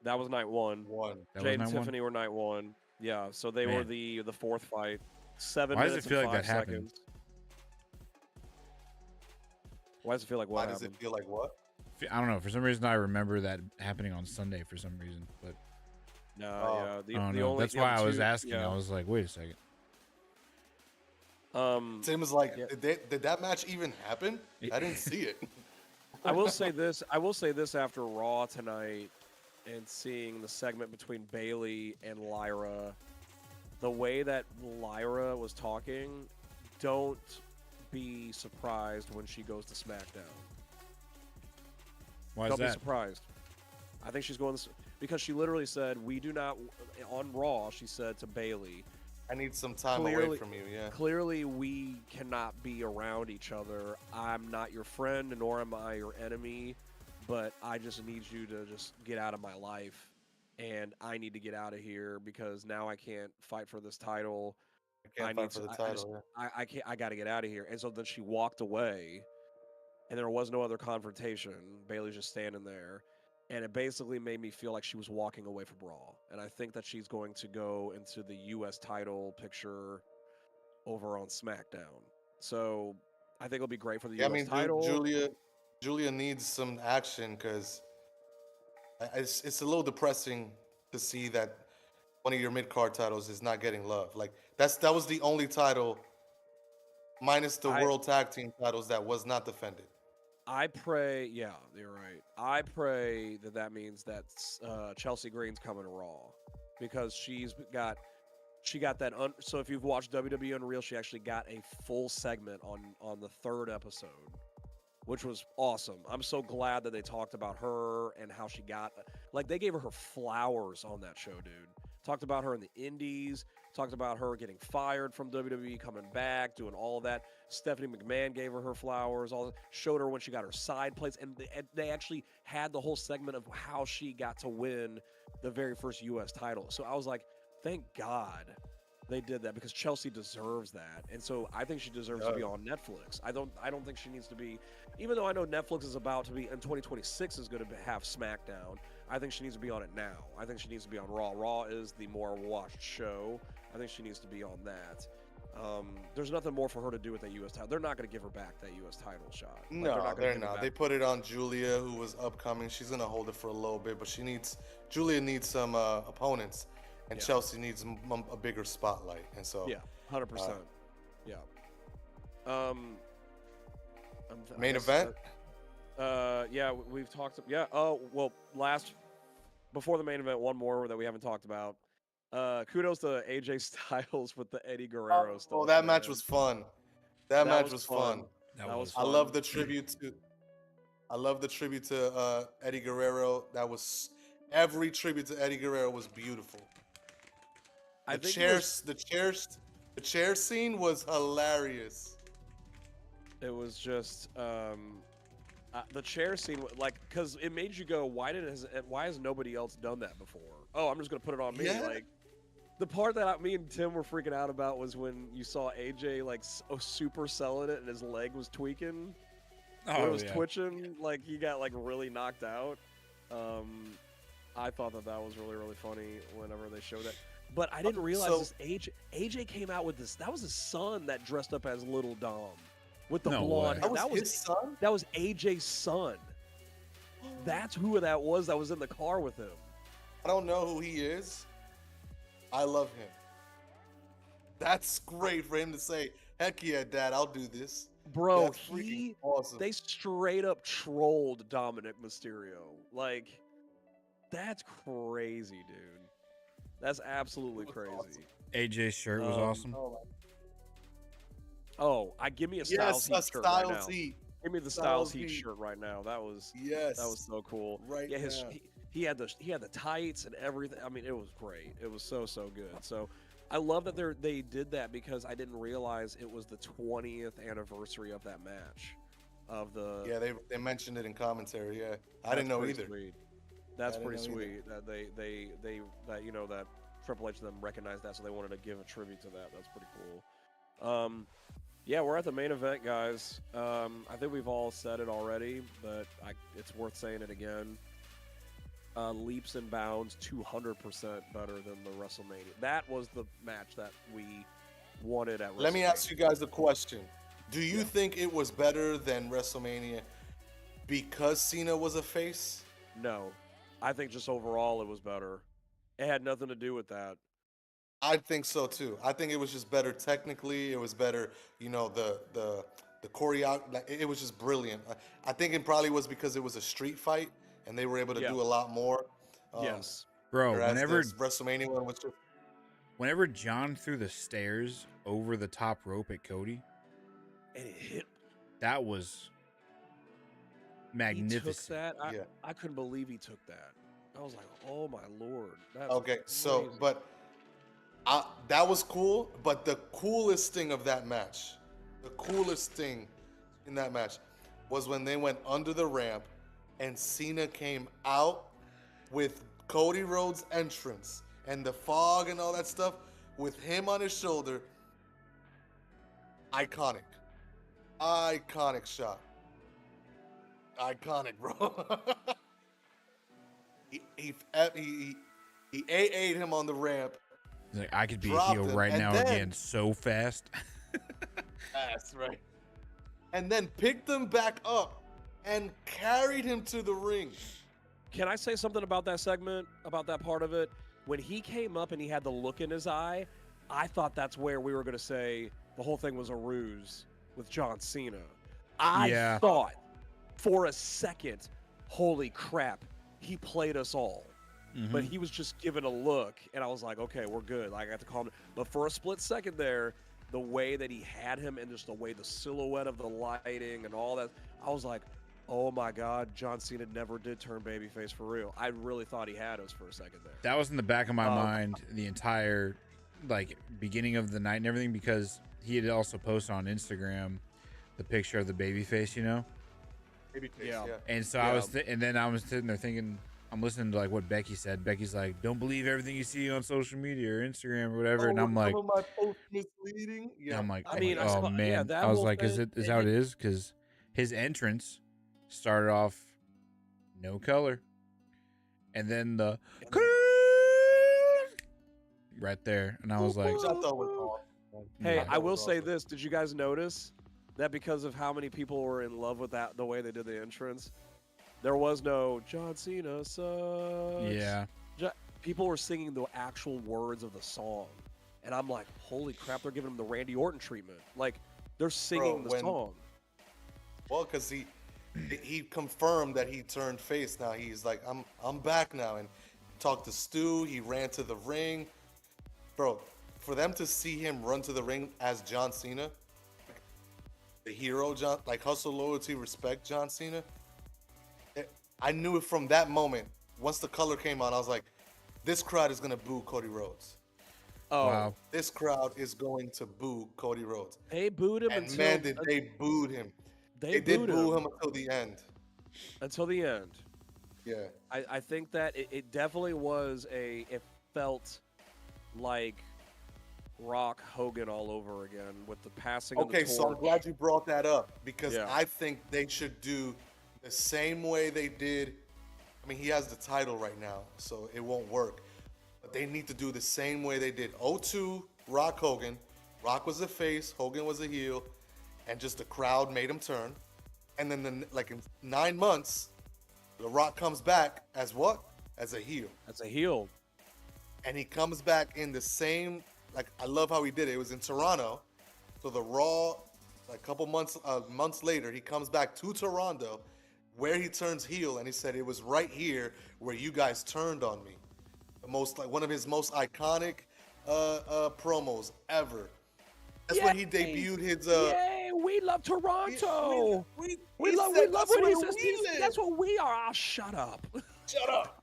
That was night one. That Jade was and night Tiffany were night one. Yeah, so they were Man. the fourth fight. 7 Why does minutes it feel and like 5 that happened? seconds. Why does it feel like what Why happened? does it feel like what? I don't know. For some reason, I remember that happening on Sunday for some reason. But No, Oh. yeah. I don't The know. only, That's the why other I was two- asking. Yeah. I was like, wait a second. Tim was like, Yeah. did that match even happen? I didn't see it. I will say this. I will say this after Raw tonight, and seeing the segment between Bailey and Lyra, the way that Lyra was talking, don't be surprised when she goes to SmackDown. Why is Don't be that? surprised. I think she's going because she literally said, "We do not." On Raw, she said to Bailey, I need some time away Clearly- from you, yeah. "Clearly, we cannot be around each other. I'm not your friend, nor am I your enemy. But I just need you to just get out of my life, and I need to get out of here because now I can't fight for this title. I can't need fight for the to- title. yeah. I can't. I got to get out of here." And so then she walked away, and there was no other confrontation. Bailey's just standing there, and it basically made me feel like she was walking away from Raw. And I think that she's going to go into the U.S. title picture over on SmackDown. So I think it'll be great for the Yeah, I U.S. mean, title. Julia needs some action because it's a little depressing to see that one of your mid card titles is not getting love. Like that was the only title minus the I World Tag Team titles that was not defended. I pray, yeah, you're right. I pray that means that Chelsea Green's coming to Raw because she got that. So if you've watched WWE Unreal, she actually got a full segment on the third episode, which was awesome. I'm so glad that they talked about her and how she got, like, they gave her flowers on that show, dude. Talked about her in the indies, talked about her getting fired from WWE, coming back, doing all of that. Stephanie McMahon gave her flowers, showed her when she got her side plates, and they actually had the whole segment of how she got to win the very first U.S. title. So I was like, thank God they did that because Chelsea deserves that, and so I think she deserves to be on Netflix. I don't think she needs to be, even though I know Netflix is about to be in 2026 is going to have SmackDown. I think she needs to be on it now. I think she needs to be on Raw. Raw is the more watched show. I think she needs to be on that. There's nothing more for her to do with that U.S. title. They're not going to give her back that U.S. title shot. Like, No, they're not. They put it on Julia, who was upcoming. She's gonna hold it for a little bit, but Julia needs some opponents, and Chelsea needs a bigger spotlight. And so, 100%. Yeah. Main event. Yeah, we've talked. Yeah. Oh, well, before the main event, one more that we haven't talked about. Kudos to AJ Styles with the Eddie Guerrero stuff. Oh, that match was fun. That match was fun. That was I fun. love the tribute to Eddie Guerrero. Every tribute to Eddie Guerrero was beautiful. The chair scene was hilarious. It was just the chair scene, like, because it made you go, why has nobody else done that before? Oh, I'm just gonna put it on me. Yeah. Like, the part that me and Tim were freaking out about was when you saw AJ like super selling it and his leg was tweaking. Oh, it was twitching, like he got like really knocked out. I thought that was really, really funny whenever they showed that. But I didn't realize AJ came out with this. That was his son that dressed up as Little Dom with the blonde hair. That was his son? That was AJ's son. That's who that was in the car with him. I don't know who he is. I love him. That's great for him to say, heck yeah, Dad, I'll do this. Bro, That's freaking awesome. They straight up trolled Dominic Mysterio. Like, that's crazy, dude. That's absolutely crazy. Awesome. AJ's shirt was awesome. Give me a Styles Heat shirt right now. Give me the Styles Heat shirt right now. That was so cool. Right. Yeah, he had the tights and everything. I mean, it was great. It was so good. So I love that they did that because I didn't realize it was the 20th anniversary of that match. They mentioned it in commentary. Yeah, I didn't know either. Sweet. That's pretty sweet that that Triple H and them recognized that, so they wanted to give a tribute to that. That's pretty cool. Yeah, we're at the main event, guys. I think we've all said it already, but it's worth saying it again. Leaps and bounds, 200% better than the WrestleMania. That was the match that we wanted at WrestleMania. Let me ask you guys a question. Do you think it was better than WrestleMania because Cena was a face? No. I think just overall it was better. It had nothing to do with that. I think so too. I think it was just better technically. It was better, the choreography. It was just brilliant. I think it probably was because it was a street fight and they were able to do a lot more. Yes, bro. Whenever WrestleMania one was just, whenever John threw the stairs over the top rope at Cody, and it hit. That was magnificent. He took that. I couldn't believe he took that. I was like, oh my Lord. That's okay. crazy. So, but that was cool. But the coolest thing of that match, the coolest thing in that match was when they went under the ramp and Cena came out with Cody Rhodes' entrance and the fog and all that stuff with him on his shoulder. Iconic. Iconic shot. Iconic, bro. he AA'd him on the ramp. He's like, I could be a heel right now then, again so fast. That's right. And then picked him back up and carried him to the ring. Can I say something about that segment, about that part of it? When he came up and he had the look in his eye, I thought that's where we were going to say the whole thing was a ruse with John Cena. I thought for a second, holy crap, he played us all. But he was just giving a look, and I was like, okay, we're good. I got to calm down. But for a split second there, the way that he had him and just the way the silhouette of the lighting and all that, I was like, oh my God, John Cena never did turn babyface for real. I really thought he had us for a second there. That was in the back of my mind the entire beginning of the night and everything, because he had also posted on Instagram the picture of the babyface, Babyface, yeah. And so I was, and then I was sitting there thinking, I'm listening to what Becky said. Becky's like, "Don't believe everything you see on social media or Instagram or whatever." And I'm like, some of my posts misleading. Yeah, I'm like, I mean, oh man. that I was whole like, is thing, that how it is? Because his entrance started off no color, and then the right there, and I was like, which I thought was awesome. Hey, Yeah. I will say this. Did you guys notice that because of how many people were in love with the way they did the entrance, there was no John Cena sucks. yeah. People were singing the actual words of the song. And I'm like, holy crap, they're giving him the Randy Orton treatment. Like, they're singing the song. Well, because he confirmed that he turned face. Now he's like, I'm back now, and talked to Stu. He ran to the ring, bro. For them to see him run to the ring as John Cena, the hero, hustle, loyalty, respect, John Cena. I knew it from that moment. Once the color came on, I was like, this crowd is gonna boo Cody Rhodes. Oh, Wow. This crowd is going to boo Cody Rhodes. they booed him And man, did they booed him. They did boo him until the end. Until the end. Yeah. I think that it definitely was it felt like Rock Hogan all over again with the passing of the Okay, so I'm torch. glad you brought that up, because Yeah. I think they should do the same way they did. I mean, he has the title right now, so it won't work. But they need to do the same way they did 02 Rock Hogan. Rock was a face, Hogan was a heel, and just the crowd made him turn. And then in 9 months, The Rock comes back as what? As a heel. As a heel. And he comes back in the same, I love how he did it. It was in Toronto. So the Raw, a couple months later, he comes back to Toronto, where he turns heel, and he said, it was right here where you guys turned on me. One of his most iconic promos ever. That's when he debuted his. Yay, we love Toronto. We love when he says that's what we are. Oh, shut up. Shut up.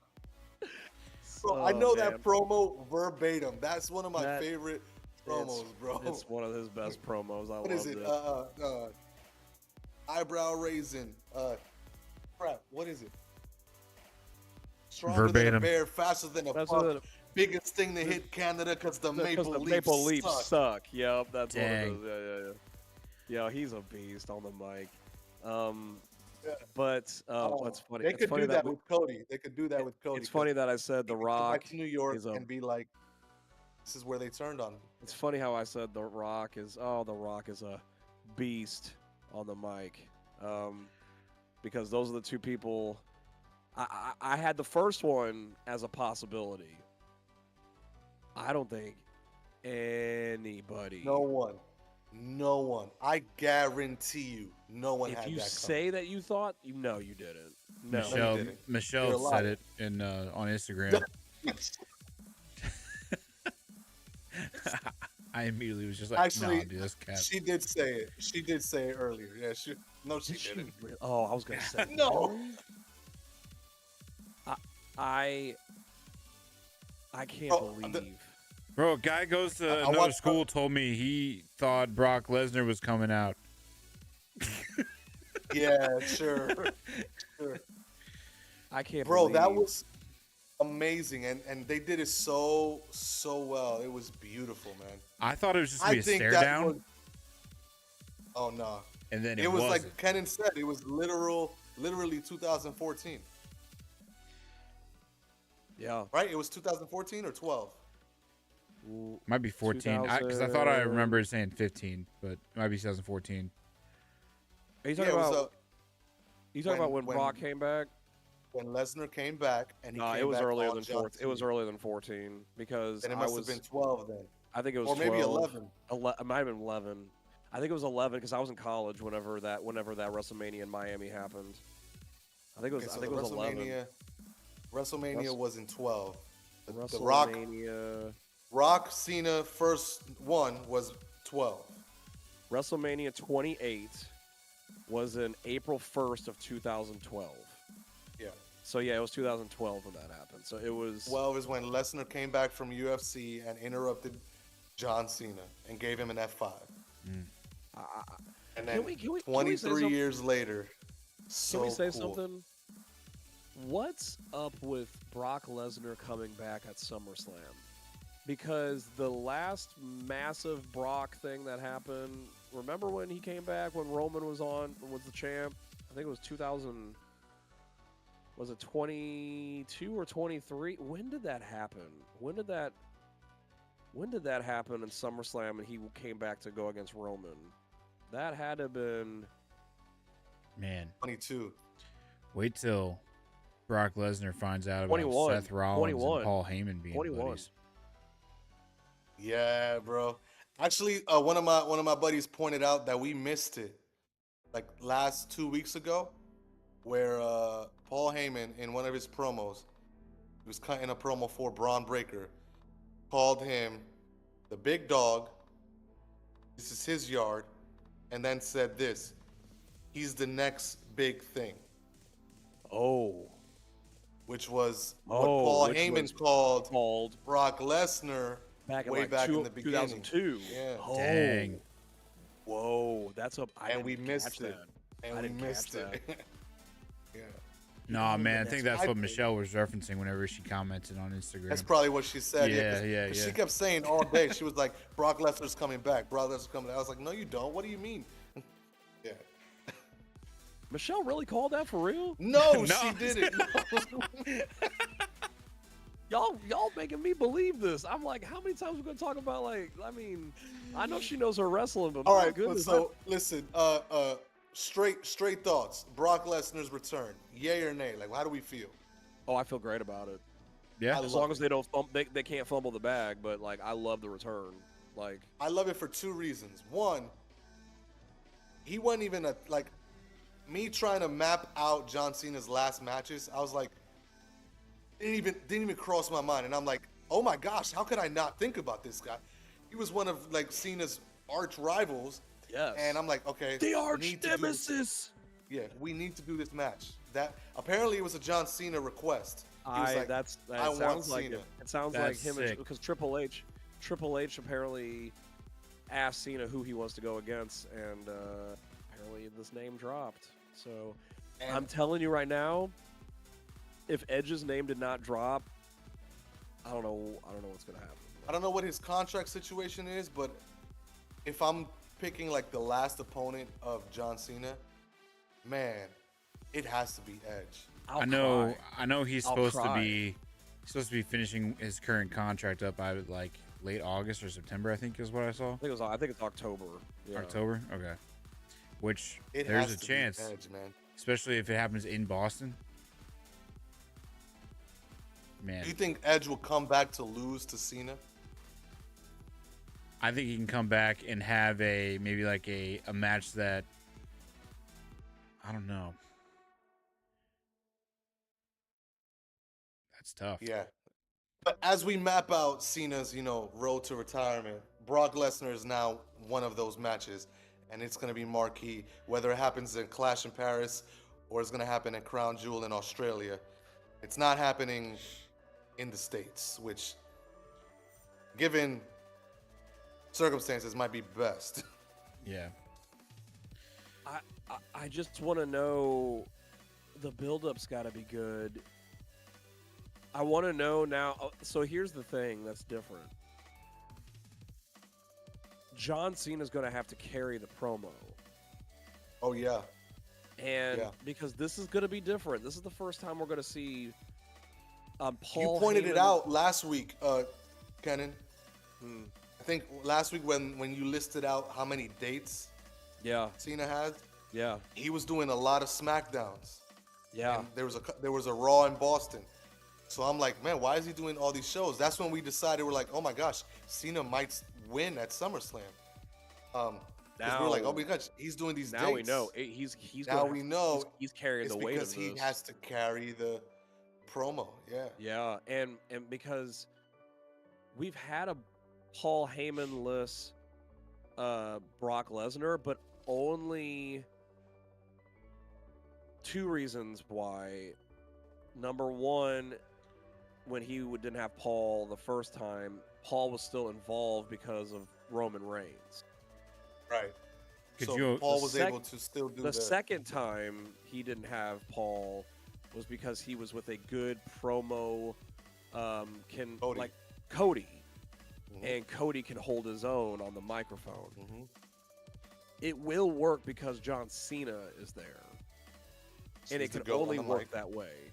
Bro, I know that promo verbatim. That's one of my favorite promos, bro. It's one of his best promos. I What is it? Eyebrow raising. Crap. What is it? Stronger than a Verbatim. bear, faster than a pump. Biggest thing to hit Canada because the Maple Leafs suck. Yep, that's Dang. one of those. Yeah, he's a beast on the mic. But what's funny? They could do that with Cody. They could do that with Cody. It's funny that I said The Come Rock back to New York is and be like, this is where they turned on me. It's funny how I said The Rock is a beast on the mic, because those are the two people. I had the first one as a possibility. I don't think anybody. No one. I guarantee you, no one had that. If you coming. say that you thought, you didn't. No, Michelle said it in on Instagram. I immediately was just like, actually, nah, dude, that's cap. She did say it. She did say it earlier. Yeah, she didn't. Oh, I was gonna say No. I can't believe. Bro, a guy goes to another school told me he thought Brock Lesnar was coming out. Yeah, sure. I can't Bro, believe. that was amazing, and they did it so well. It was beautiful, man. I thought it was just gonna be a stare down. Oh no. And then it was wasn't. like Kenyn said, it was literally 2014. Yeah. Right? It was 2014 or 12. Might be 14. Because I thought I remembered saying 15, but it might be 2014. Are you talking about? You talking about when Brock came back? When Lesnar came back, and he came it was back earlier on than John 14. It was Cena. earlier than 14 because Then it must have been 12 then. I think it was or 12. maybe 11. It might have been 11. I think it was 11 because I was in college whenever that WrestleMania in Miami happened. I think it was. Okay, so I think it was 11. WrestleMania was in 12. The WrestleMania. Rock Cena first one was 12. WrestleMania 28 was in April 1st of 2012. Yeah. So yeah, it was 2012 when that happened. So it was 12 is when Lesnar came back from UFC and interrupted John Cena and gave him an F5. And then 23 years later, so can we say cool. something? What's up with Brock Lesnar coming back at SummerSlam? Because the last massive Brock thing that happened, remember when he came back when Roman was the champ? I think it was 2000. Was it 22 or 23? When did that happen? When did that happen in SummerSlam and he came back to go against Roman? That had to have been 22. Wait till Brock Lesnar finds out about 21. Seth Rollins 21. and Paul Heyman being 21. buddies. Yeah, bro. Actually, one of my buddies pointed out that we missed it, like last 2 weeks ago, where Paul Heyman in one of his promos, he was cutting a promo for Braun Breaker, called him the big dog. This is his yard, and then said this: he's the next big thing. Oh. Which was what Paul Heyman called Brock Lesnar way like back in the beginning. 2002. Yeah. Oh. Dang. Whoa, that's up. And we missed it. And we missed it. Yeah. Nah, man, I think that's what Michelle was referencing whenever she commented on Instagram. That's probably what she said. Yeah. She kept saying all day, she was like, Brock Lesnar's coming back. Brock Lesnar's coming back. I was like, no, you don't. What do you mean? Yeah. Michelle really called that for real? No, she didn't. Y'all making me believe this. I'm like, how many times we gonna talk about I know she knows her wrestling, but all my right, goodness. so listen, straight thoughts. Brock Lesnar's return, yay or nay? Like, how do we feel? Oh, I feel great about it. Yeah. As long as they don't they can't fumble the bag, but like I love the return. Like I love it for two reasons. One, he wasn't even me trying to map out John Cena's last matches. I was like, didn't even cross my mind, and I'm like, oh my gosh, how could I not think about this guy? He was one of Cena's arch rivals. Yes. And I'm like, okay, the arch nemesis. Yeah, we need to do this match. That apparently it was a John Cena request. He was like, that I sounds want like Cena. it sounds That's like him sick. because Triple H apparently asked Cena who he wants to go against, and apparently this name dropped. So And I'm telling you right now, if Edge's name did not drop, I don't know what's gonna happen. I don't know what his contract situation is, but if I'm picking the last opponent of John Cena, man, it has to be Edge. I'll I cry. know he's I'll supposed cry. to be finishing his current contract up by late August or September, I think is what I saw. I think it's October. Yeah. October? Okay. Which It there's has a to chance, be Edge, man. especially if it happens in Boston. Man, Do you think Edge will come back to lose to Cena? I think he can come back and have maybe a match that I don't know. That's tough. Yeah. But as we map out Cena's, road to retirement, Brock Lesnar is now one of those matches, and it's going to be marquee, whether it happens in Clash in Paris or it's going to happen in Crown Jewel in Australia. It's not happening in the States, which, given circumstances, might be best. Yeah. I just want to know, the build-up's got to be good. I want to know now. So here's the thing that's different. John Cena's going to have to carry the promo. Oh, yeah. And Yeah. because this is going to be different. This is the first time we're going to see Paul You pointed Heyman. it out last week, Kenyn. I think last week when you listed out how many dates Yeah, Cena has, yeah, he was doing a lot of SmackDowns. yeah. And there was a Raw in Boston. So I'm like, man, why is he doing all these shows? That's when we decided, we're like, oh my gosh, Cena might win at SummerSlam. Because we're like, oh my gosh, he's doing these Now dates. we know he's Now gonna we know he's carrying it's the weight because of he this. has to carry the promo. Yeah. Yeah, and because we've had a Paul Heyman-less Brock Lesnar, but only two reasons why. Number one, when he didn't have Paul the first time, Paul was still involved because of Roman Reigns. Right. Could so you- Paul the was sec- able to still do The second time he didn't have Paul was because he was with a good promo, Cody. like Cody, Mhm. and Cody can hold his own on the microphone. Mhm. It will work because John Cena is there, and He's it the can goat on only the work mic. that way.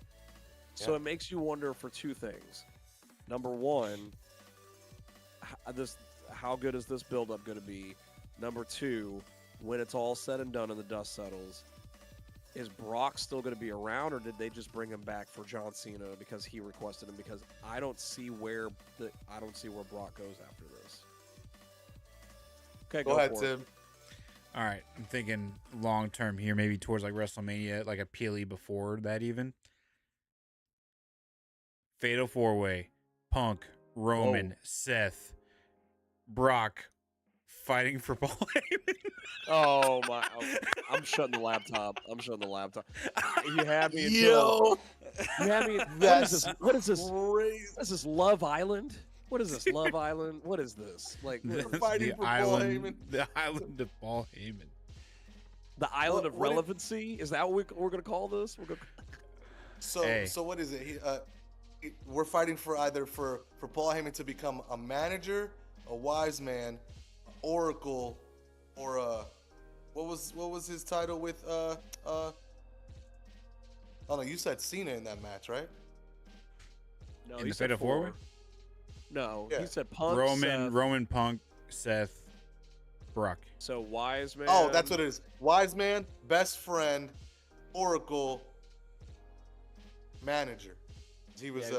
So Yeah. it makes you wonder for two things. Number one, how good is this build-up going to be? Number two, when it's all said and done and the dust settles, is Brock still going to be around, or did they just bring him back for John Cena because he requested him? Because I don't see where Brock goes after this. Okay, Go ahead, for it. Tim. All right, I'm thinking long term here, maybe towards like WrestleMania, like a PLE before that even. Fatal 4-Way, Punk, Roman, Whoa. Seth, Brock, fighting for Paul Heyman. Oh my! I'm shutting the laptop. You had me until Yo, you had me. that's What is this? crazy. What is this? Love Island? What is this? Love Island? What is this? Like We're fighting the for Paul island, Heyman. the island of Paul Heyman. the island of what if- relevancy? Is that what we're gonna call this? So Hey. so what is it? We're fighting for either for Paul Heyman to become a manager, a wise man, oracle, or what was his title with oh no, you said Cena in that match, right? No, In he the said Fatal 4-Way? 4. No, Yeah. he said Punk, Roman, Seth, Roman, Punk, Seth, Brock. So Wise Man. Oh, that's what it is. Wise man, best friend, oracle, manager. He was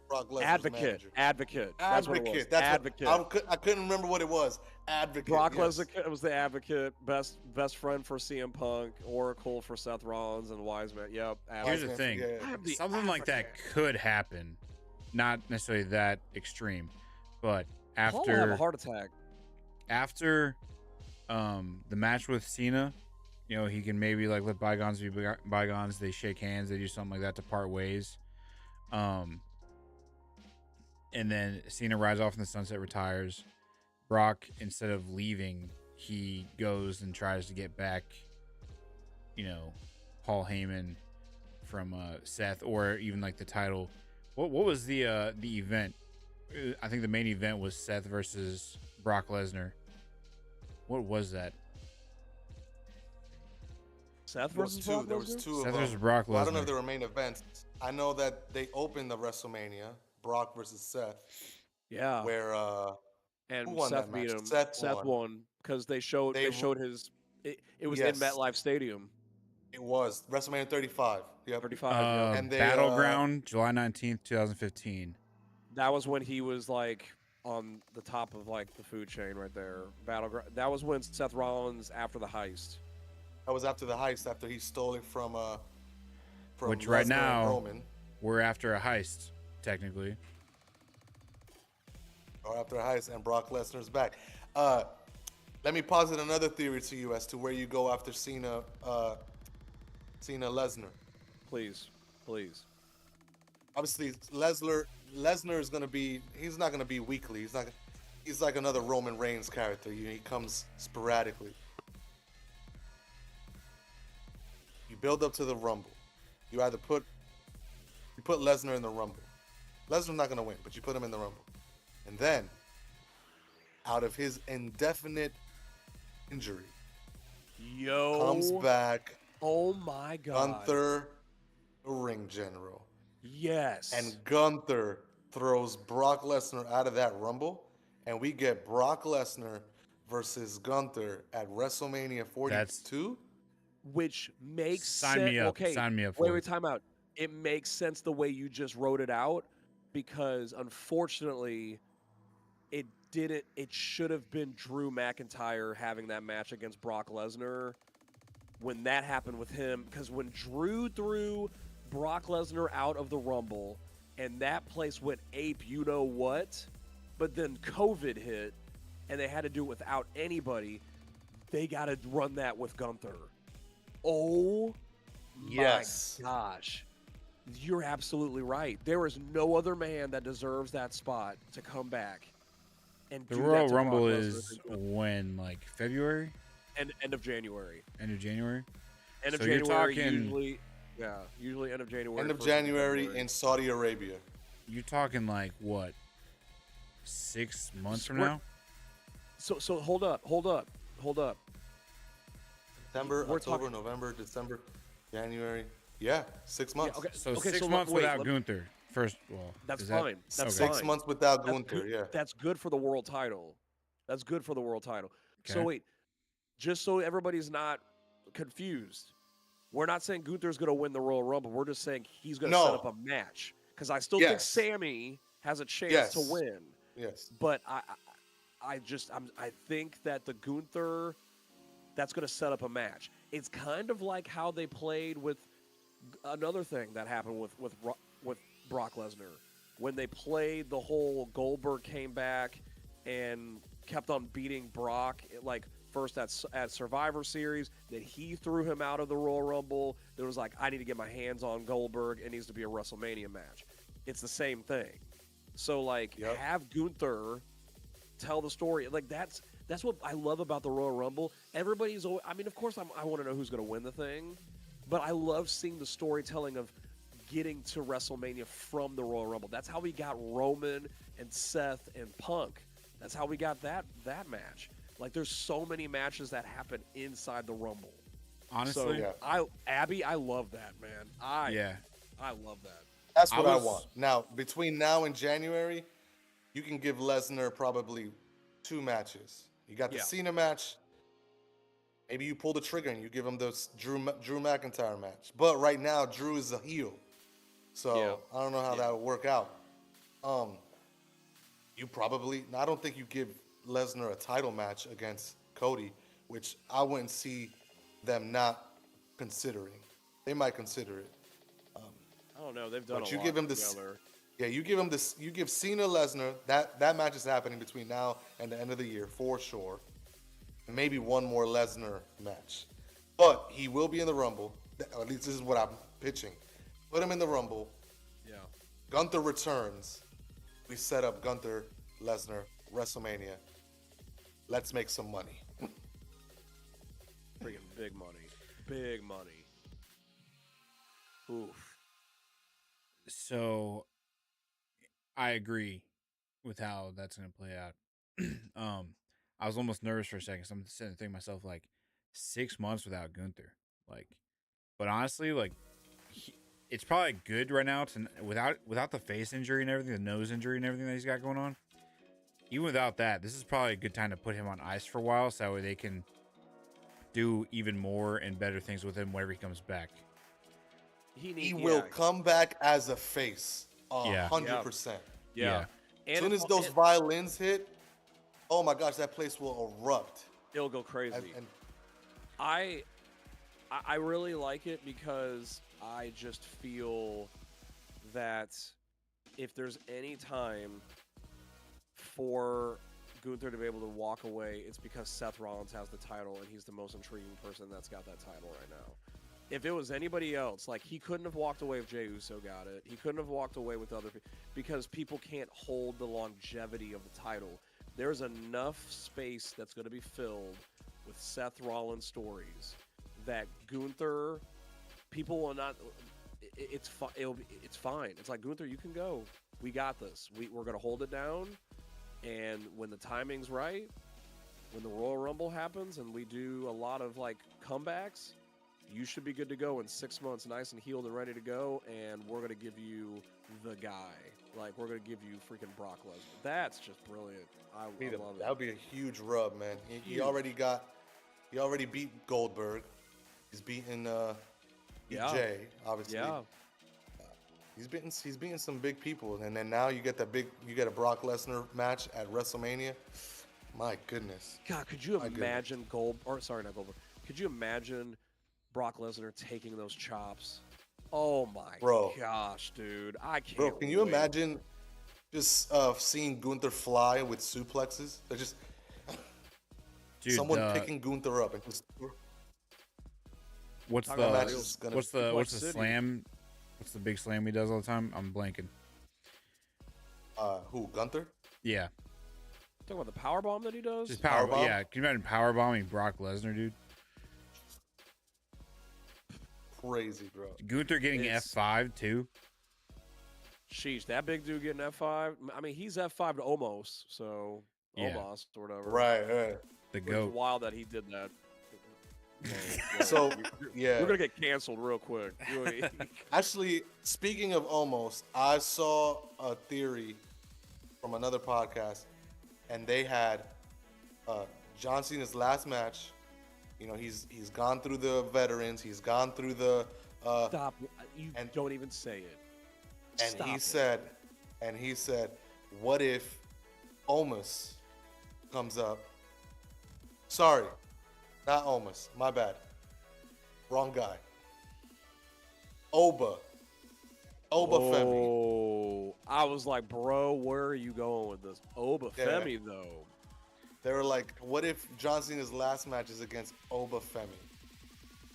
Brock Lesnar's Advocate. manager. Advocate. That's what it was. Advocate. That's Advocate. I couldn't remember what it was. Advocate. Brock yes. Lesnar was the advocate, best friend for CM Punk, Oracle for Seth Rollins, and Wise Man. Yep. Here's the man, thing. yeah. I'm the Something like that advocate. could happen. Not necessarily that extreme, but Paul will have a after heart attack. the match with Cena, you know, he can maybe like let bygones be bygones. They shake hands, they do something like that to part ways. And then Cena rides off in the sunset, retires. Brock, instead of leaving, he goes and tries to get back, you know, Paul Heyman from Seth, or even like the title. What was the event? I think the main event was Seth versus Brock Lesnar. What was that? Seth There was versus two. Brock There was Lesnar? two Seth of versus them. Brock Well, I don't know if Lesnar. they were main events. I know that they opened the WrestleMania, Brock versus Seth, Yeah. where And who won Seth that beat match? him. Seth won because they showed They- his. It was Yes. in MetLife Stadium. it was WrestleMania 35. Yep. 35. Yep. And they, Battleground, July 19th, 2015. That was when he was like on the top of like the food chain right there. Battleground. That was when Seth Rollins after the heist. That was after the heist, after he stole it from Which right Lesnar and now- Roman, We're after a heist, technically. or after a heist, and Brock Lesnar's back. Let me posit another theory to you as to where you go after Cena Lesnar. Please. Obviously, Lesnar is gonna be. He's not gonna be weekly. He's not. He's like another Roman Reigns character. He comes sporadically. You build up to the Rumble. You either put Lesnar in the Rumble. Lesnar's not gonna win, but you put him in the Rumble, and then out of his indefinite injury, Yo. comes back Oh my God. Gunther, the ring general. Yes. And Gunther throws Brock Lesnar out of that Rumble and we get Brock Lesnar versus Gunther at WrestleMania That's 42. Which makes sign sense. me up. Okay, Sign me up wait, for wait, it. time out. It makes sense the way you just wrote it out because unfortunately, it didn't. It should have been Drew McIntyre having that match against Brock Lesnar when that happened with him. Because when Drew threw Brock Lesnar out of the Rumble and that place went ape, you know what? But then COVID hit and they had to do it without anybody. They got to run that with Gunther. Oh Yes. my gosh. You're absolutely right. There is no other man that deserves that spot to come back and The do Royal that to Rumble Brock Lesnar is when, like February, end of January. end of January. End of So you're January talking- usually end of January. End of 1st January February. in Saudi Arabia. You're talking like what? 6 months from We're- now? So hold up. September, We're October, talking- November, December, January. Yeah, 6 months. okay. So okay, 6 so months wait, without let- Gunther. First, well, That's is that- fine. That's okay. Six fine. months without That's Gunther. good, Yeah. That's good for the world title. That's good for the world title. So Okay. wait, just so everybody's not confused, we're not saying Gunther's going to win the Royal Rumble. We're just saying he's going to set No. up a match because I still think Yes. Sammy has a chance Yes. to win. Yes. But I think that the Gunther, that's going to set up a match. It's kind of like how they played with another thing that happened with Brock Lesnar when they played the whole Goldberg came back and kept on beating Brock, like first at Survivor Series, then he threw him out of the Royal Rumble. There was like, I need to get my hands on Goldberg. It needs to be a WrestleMania match. It's the same thing. So like, Yep. have Gunther tell the story. Like that's what I love about the Royal Rumble. Everybody's always, I mean, of course, I want to know who's going to win the thing, but I love seeing the storytelling of getting to WrestleMania from the Royal Rumble. That's how we got Roman and Seth and Punk. That's how we got that match. Like, there's so many matches that happen inside the Rumble. Honestly, So, I love that, man. yeah. I love that. That's I what I was- want. Now, between now and January, you can give Lesnar probably 2 matches. You got the Yeah. Cena match. Maybe you pull the trigger and you give him the Drew McIntyre match. But right now, Drew is a heel. So Yeah. I don't know how that would work out. You probably, I don't think you give Lesnar a title match against Cody, which I wouldn't see them not considering. They might consider it. I don't know. They've done But a you lot give him this- together. Yeah, you give him this. You give Cena Lesnar. That match is happening between now and the end of the year for sure. Maybe one more Lesnar match, but he will be in the Rumble. At least this is what I'm pitching. Put him in the Rumble. Yeah. Gunther returns. We set up Gunther Lesnar WrestleMania. Let's make some money. Freaking big money. Big money. Oof. So I agree with how that's going to play out. I was almost nervous for a second. So I'm sitting there thinking to myself, like, 6 months without Gunther. Like, but honestly, like, it's probably good right now to without the face injury and everything, the nose injury and everything that he's got going on. Even without that, this is probably a good time to put him on ice for a while, so that way they can do even more and better things with him whenever he comes back. He will come back as a face. Yeah. 100%. Yeah. As soon as those violins hit, oh my gosh, that place will erupt. It'll go crazy. And I really like it because I just feel that if there's any time for Gunther to be able to walk away, it's because Seth Rollins has the title and he's the most intriguing person that's got that title right now. If it was anybody else, like, he couldn't have walked away if Jey Uso got it. He couldn't have walked away with other people because people can't hold the longevity of the title. There's enough space that's going to be filled with Seth Rollins stories that Gunther, people will not. It's fine. It's like, Gunther, you can go. We got this. We're going to hold it down, and when the timing's right, when the Royal Rumble happens, and we do a lot of like comebacks, you should be good to go in 6 months, nice and healed and ready to go, and we're going to give you the guy. Like, we're going to give you freaking Brock Lesnar. That's just brilliant. I love it. That would be a huge rub, man. He Huge. already beat Goldberg. He's beaten Jay, obviously. Yeah. He's beating some big people, and then now you get a Brock Lesnar match at WrestleMania. My goodness. God, could you imagine could you imagine Brock Lesnar taking those chops? Oh my gosh, dude. I can't. Bro, can you imagine just seeing Gunther fly with suplexes? They're just someone picking Gunther up and just what's the slam? What's the big slam he does all the time? I'm blanking. Who, Gunther? Yeah. Talking about the powerbomb that he does? Just powerbomb? Yeah. Can you imagine powerbombing Brock Lesnar, dude? Crazy, bro. Gunther getting F5 too. Sheesh, that big dude getting F5. I mean, he's F5 to almost, so almost or whatever. Right. The GOAT. It's wild that he did that. So you're gonna get canceled real quick. Actually, speaking of almost, I saw a theory from another podcast, and they had John Cena's last match. You know, he's gone through the veterans. He's gone through the. Stop! You don't even say it. And he said, "What if Omos comes up?" Sorry, not Omos. My bad. Wrong guy. Oba Femi. Oh, I was like, bro, where are you going with this? Oba Femi, though. They were like, what if John Cena's last match is against Oba Femi?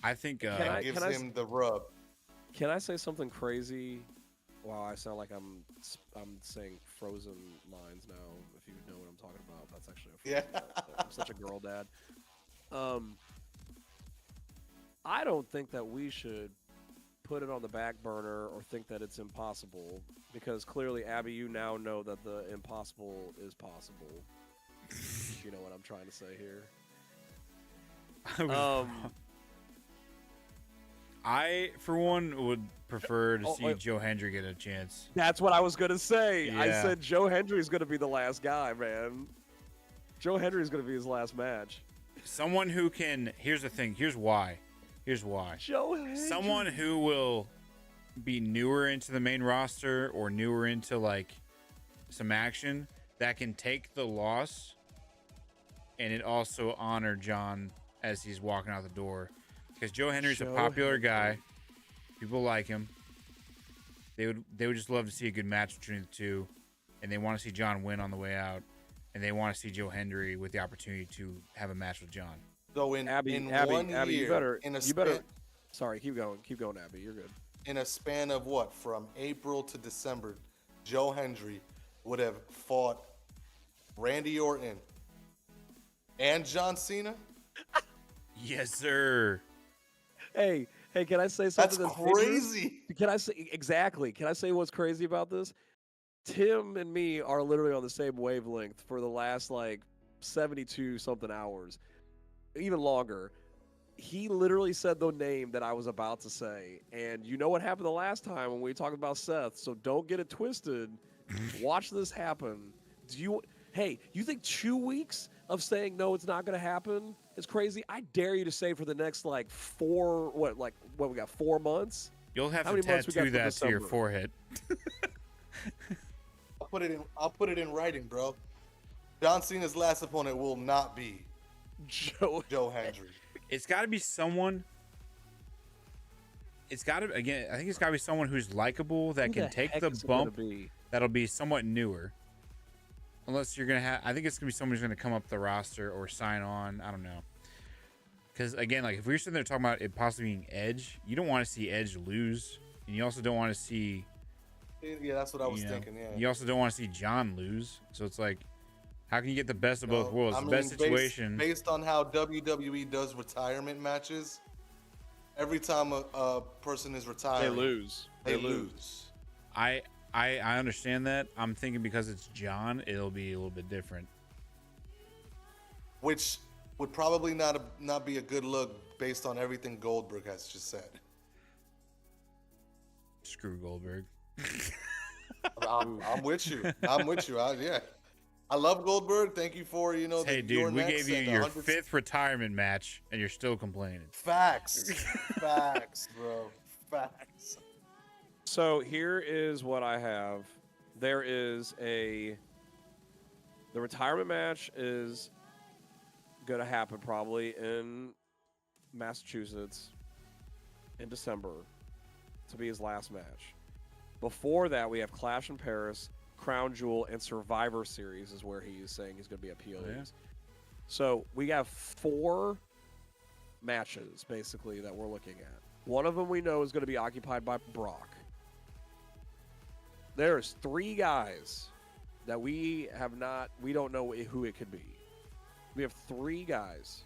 I think gives him the rub. Can I say something crazy? Wow, I sound like I'm saying Frozen lines now. If you know what I'm talking about, that's actually I'm such a girl dad. I don't think that we should put it on the back burner or think that it's impossible, because clearly, Abby, you now know that the impossible is possible. You know what I'm trying to say here. I, for one, would prefer to see Joe Hendry get a chance. That's what I was going to say. Yeah. I said Joe Hendry's going to be the last guy, man. Joe Hendry's going to be his last match. Someone who can... Here's the thing. Here's why. Joe Hendry. Someone who will be newer into the main roster or newer into, like, some action that can take the loss and it also honor John as he's walking out the door. Because Joe Hendry's a popular guy. People like him. They would just love to see a good match between the two. And they want to see John win on the way out. And they want to see Joe Hendry with the opportunity to have a match with John. So Abby, you better. Sorry, keep going, Abby. You're good. In a span of what, from April to December, Joe Hendry would have fought Randy Orton and John Cena. Yes, sir. Hey, can I say something that's crazy? Can I say exactly? Can I say what's crazy about this? Tim and me are literally on the same wavelength for the last like 72 something hours, even longer. He literally said the name that I was about to say, and you know what happened the last time when we talked about Seth. So don't get it twisted. Watch this happen. You think 2 weeks of saying no, it's not going to happen is crazy? I dare you to say for the next like we got 4 months. You'll have to tattoo that to your forehead. I'll put it in writing, bro. John Cena's last opponent will not be Joe Hendry. It's got to be someone. I think it's got to be someone who's likable that can take the bump. That'll be somewhat newer. Unless you're gonna I think it's gonna be someone who's gonna come up the roster or sign on. I don't know. Because again, like if we're sitting there talking about it possibly being Edge, you don't want to see Edge lose, and you also don't want to see. Yeah, that's what I was thinking. Yeah. You also don't want to see John lose. So it's like, how can you get the best of both worlds? The best situation. Based on how WWE does retirement matches, every time a person is retiring, they lose. They lose. I understand that. I'm thinking because it's John, it'll be a little bit different. Which would probably not be a good look based on everything Goldberg has just said. Screw Goldberg. I'm with you. I'm with you. Yeah. I love Goldberg. Thank you for, Hey, the dude, your we necks gave you and your 100 fifth retirement match, and you're still complaining. Facts. Facts, bro. Facts. So here is what I have. There is the retirement match is going to happen probably in Massachusetts in December to be his last match. Before that, we have Clash in Paris, Crown Jewel, and Survivor Series is where he is saying he's going to be at PLEs. Oh, yeah. So we have 4 matches basically that we're looking at. One of them we know is going to be occupied by Brock. There's 3 guys that we don't know who it could be. We have 3 guys.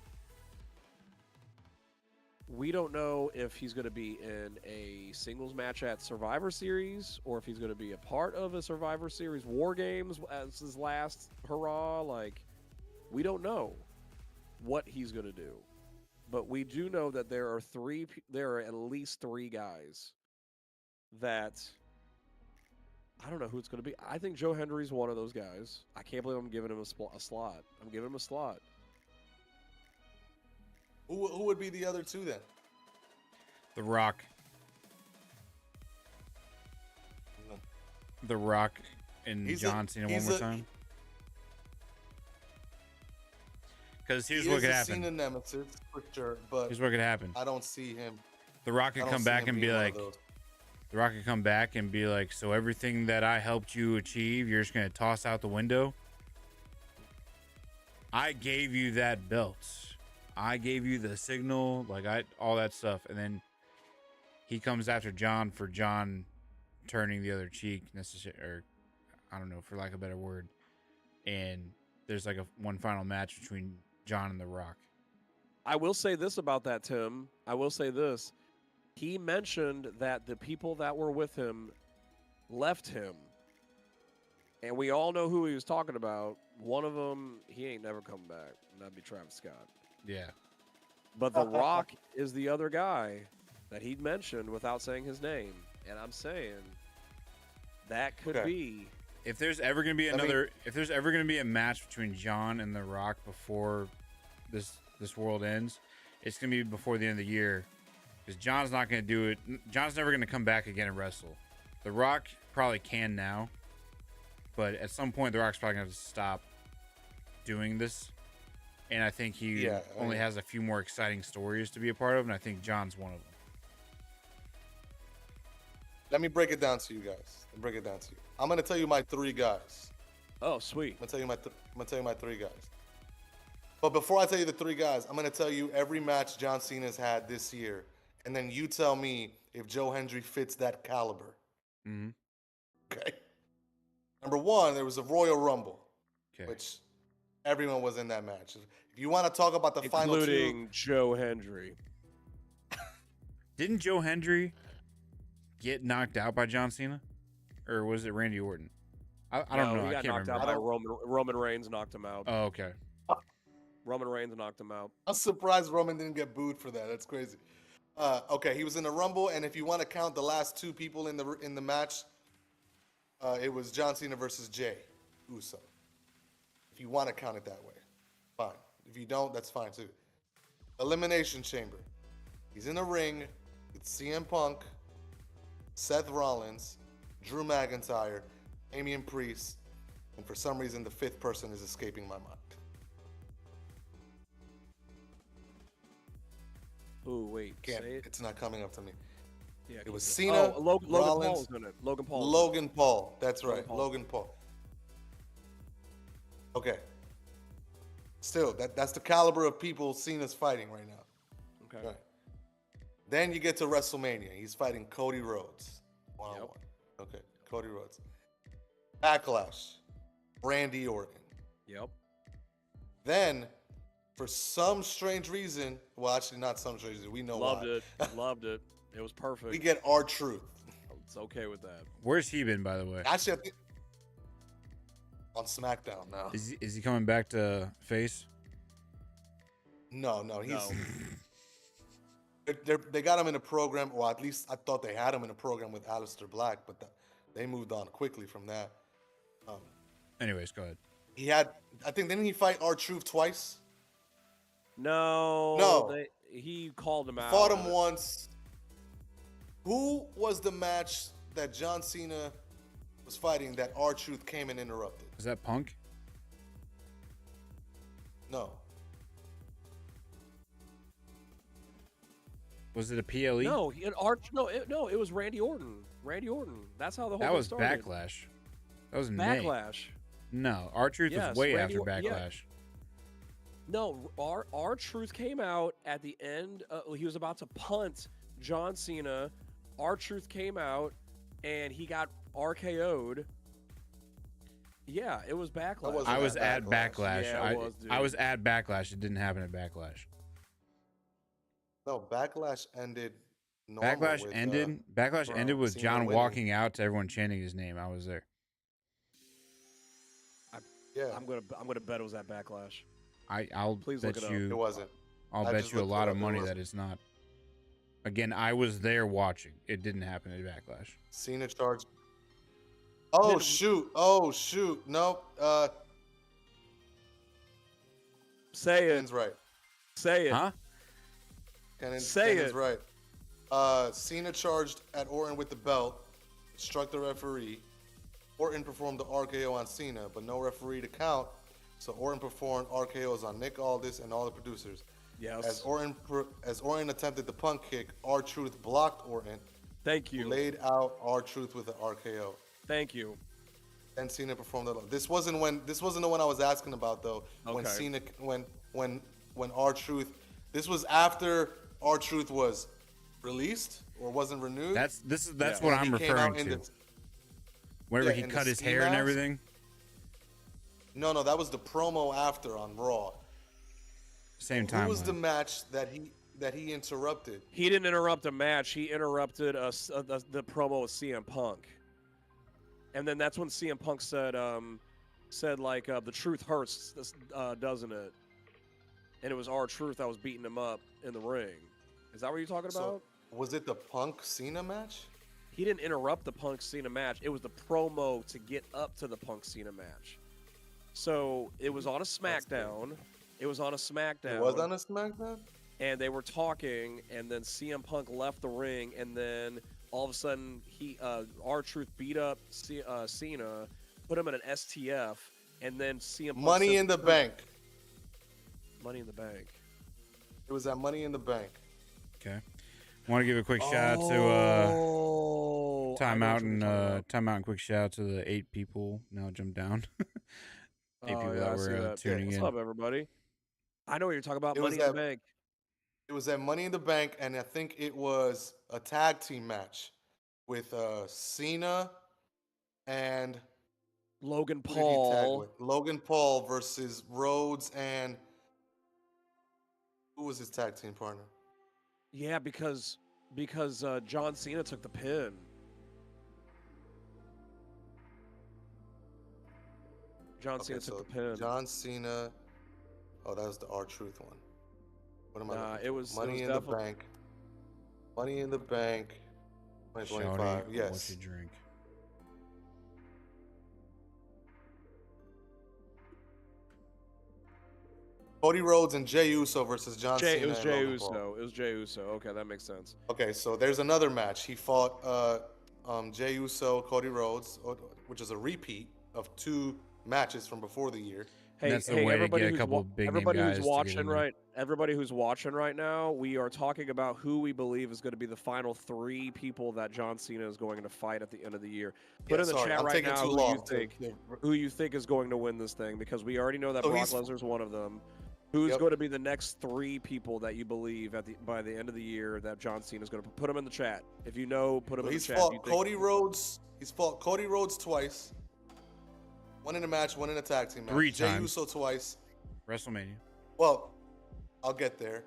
We don't know if he's going to be in a singles match at Survivor Series or if he's going to be a part of a Survivor Series War Games as his last hurrah. Like, we don't know what he's going to do. But we do know that there are at least 3 guys that I don't know who it's going to be. I think Joe Hendry's one of those guys. I can't believe I'm giving him a slot. I'm giving him a slot. Who would be the other 2 then? The Rock. The Rock and John Cena one more time. Because here's what could happen. Cena nemesis for sure, but here's what could happen. I don't see him. The Rock could come back and be like, The Rock could come back and be like, so everything that I helped you achieve, you're just gonna toss out the window. I gave you that belt. I gave you the signal, all that stuff, and then he comes after John for John turning the other cheek, or I don't know, for lack of a better word. And there's like one final match between John and The Rock. I will say this about that, Tim. I will say this. He mentioned that the people that were with him left him. And we all know who he was talking about. One of them, he ain't never coming back. And that'd be Travis Scott. Yeah. But The Rock is the other guy that he'd mentioned without saying his name. And I'm saying that could be. If there's ever going to be a match between John and The Rock before this world ends, it's going to be before the end of the year. Because John's not going to do it. John's never going to come back again and wrestle. The Rock probably can now. But at some point, The Rock's probably going to have to stop doing this. And I think he only has a few more exciting stories to be a part of. And I think John's one of them. Let me break it down to you guys. I'm going to tell you my 3 guys. Oh, sweet. I'm going to tell you my 3 guys. But before I tell you the 3 guys, I'm going to tell you every match John Cena's had this year. And then you tell me if Joe Hendry fits that caliber. Mm-hmm. Okay. Number 1, there was a Royal Rumble, okay, which everyone was in that match. If you want to talk about the final 2, including Joe Hendry. Didn't Joe Hendry get knocked out by John Cena? Or was it Randy Orton? I don't know. He I got can't knocked remember. out by Roman Reigns knocked him out. Oh, okay. Roman Reigns knocked him out. I'm surprised Roman didn't get booed for that. That's crazy. Okay, he was in the Rumble, and if you want to count the last 2 people in the match, it was John Cena versus Jey Uso. If you want to count it that way, fine. If you don't, that's fine too. Elimination Chamber. He's in the ring with CM Punk, Seth Rollins, Drew McIntyre, Damian Priest, and for some reason the 5th person is escaping my mind. Ooh, wait. Can't. Say it. It's not coming up to me. Yeah, It was Cena, Logan Rollins, Paul's in it. Logan Paul. Logan Paul. That's right. Paul. Logan Paul. Okay. Still, that's the caliber of people Cena's fighting right now. Okay. Right. Then you get to WrestleMania. He's fighting Cody Rhodes. One-on-one. Okay. Cody Rhodes. Backlash. Randy Orton. Yep. Then, for some strange reason, well, actually not some strange reason, we know Loved why. it. Loved it. It was perfect. We get R-Truth. It's okay with that. Where's he been, by the way? Actually, I think on SmackDown now. Is he coming back to face? No, he's No. they got him in a program, or at least I thought they had him in a program with Aleister Black, but they moved on quickly from that. Um, Anyways, go ahead. he had, I think, didn't he fight R-Truth twice? No. No. He called him out. Fought him once. Who was the match that John Cena was fighting that R-Truth came and interrupted? Is that Punk? No. Was it a PLE? No, it was Randy Orton. Randy Orton. That's how the whole that thing was started. Backlash. That was May. Backlash. No, R-Truth Yes, was way Randy after Or- yeah. Backlash. No, R-Truth came out at the end. He was about to punt John Cena. R-Truth came out, and he got RKO'd. Yeah, it was Backlash. wasn't I was at at Backlash. Backlash. Yeah, it was, dude. I was at Backlash. It didn't happen at Backlash. No, Backlash ended. normal Backlash with, ended. Backlash Bro, ended with Cena John winning. walking out to everyone chanting his name. I was there. Yeah, I'm gonna bet it was at Backlash. I'll Please bet look it up. you. it wasn't. I'll I bet just you a looked it lot up. of It money wasn't. that it's not. Again, I was there watching. It didn't happen at Backlash. Cena charged. Oh Then- shoot! Oh shoot! Nope. Say it. Kenan's right. Say it. Huh? Say Kenan's it. right. Cena charged at Orton with the belt, struck the referee. Orton performed the RKO on Cena, but no referee to count. So Orton performed RKOs on Nick Aldis and all the producers. Yes. As Orton attempted the punk kick, R-Truth blocked Orton, Thank who you. laid out R-Truth with an RKO. Thank you. Then Cena performed the. This wasn't the one I was asking about though. When Okay. Cena when R-Truth. This was after R-Truth was released or wasn't renewed. That's Yeah. what And I'm he came out referring in to. the- Whenever yeah, he in the cut his ski hair and mask. everything. No, that was the promo after on Raw. Same Who time. was the match that he interrupted? He didn't interrupt a match. He interrupted the promo with CM Punk. And then that's when CM Punk said the truth hurts, doesn't it? And it was R-Truth that was beating him up in the ring. Is that what you're talking about? So, was it the Punk Cena match? He didn't interrupt the Punk Cena match. It was the promo to get up to the Punk Cena match. So it was on a SmackDown. It was on a SmackDown. It was on a SmackDown? And they were talking, and then CM Punk left the ring, and then all of a sudden R-Truth beat up Cena, put him in an STF, and then CM Punk Money said- in the Bank. Money in the Bank. It was at Money in the Bank. Okay. I want to give a quick shout out to Oh, I know what timeout you're and talking about. timeout and quick shout out to the 8 people. Now jump down. 8 people Oh, yeah, that I see were that. tuning What's in. up, everybody? I know what you're talking about. It was Money in the that- Bank. It was at Money in the Bank, and I think it was a tag team match with Cena and Logan who did he tag Paul. with? Logan Paul versus Rhodes and who was his tag team partner? Yeah, because John Cena took the pin. John Cena took the pin. John Cena. Oh, that was the R-Truth one. What am I? Nah, looking it for? was- it Money was in the definitely- Bank. Money in the Bank. 2025. Shouty, what Yes. you drink? Cody Rhodes and Jey Uso versus John Cena. It was and Jey Logan Paul. Uso. It was Jey Uso. Okay, that makes sense. Okay, so there's another match. He fought Jey Uso, Cody Rhodes, which is a repeat of 2 matches from before the year. Hey, That's the hey, way to everybody get a who's couple big name everybody guys who's to get watching in there. everybody who's watching right now, we are talking about who we believe is going to be the final 3 people that John Cena is going to fight at the end of the year. Put Yeah, in the sorry, chat I'm right taking now too who long you think to- who you think is going to win this thing, because we already know that So Brock he's- Lesnar's one of them. Who's Yep. going to be the next 3 people that you believe by the end of the year that John Cena is going to put them in the chat? If you know, put them in the He's chat. fought You think- Cody Rhodes. He's fought Cody Rhodes twice. One in a match, one in a tag team match. 3 Jey times. Uso twice. WrestleMania. Well, I'll get there.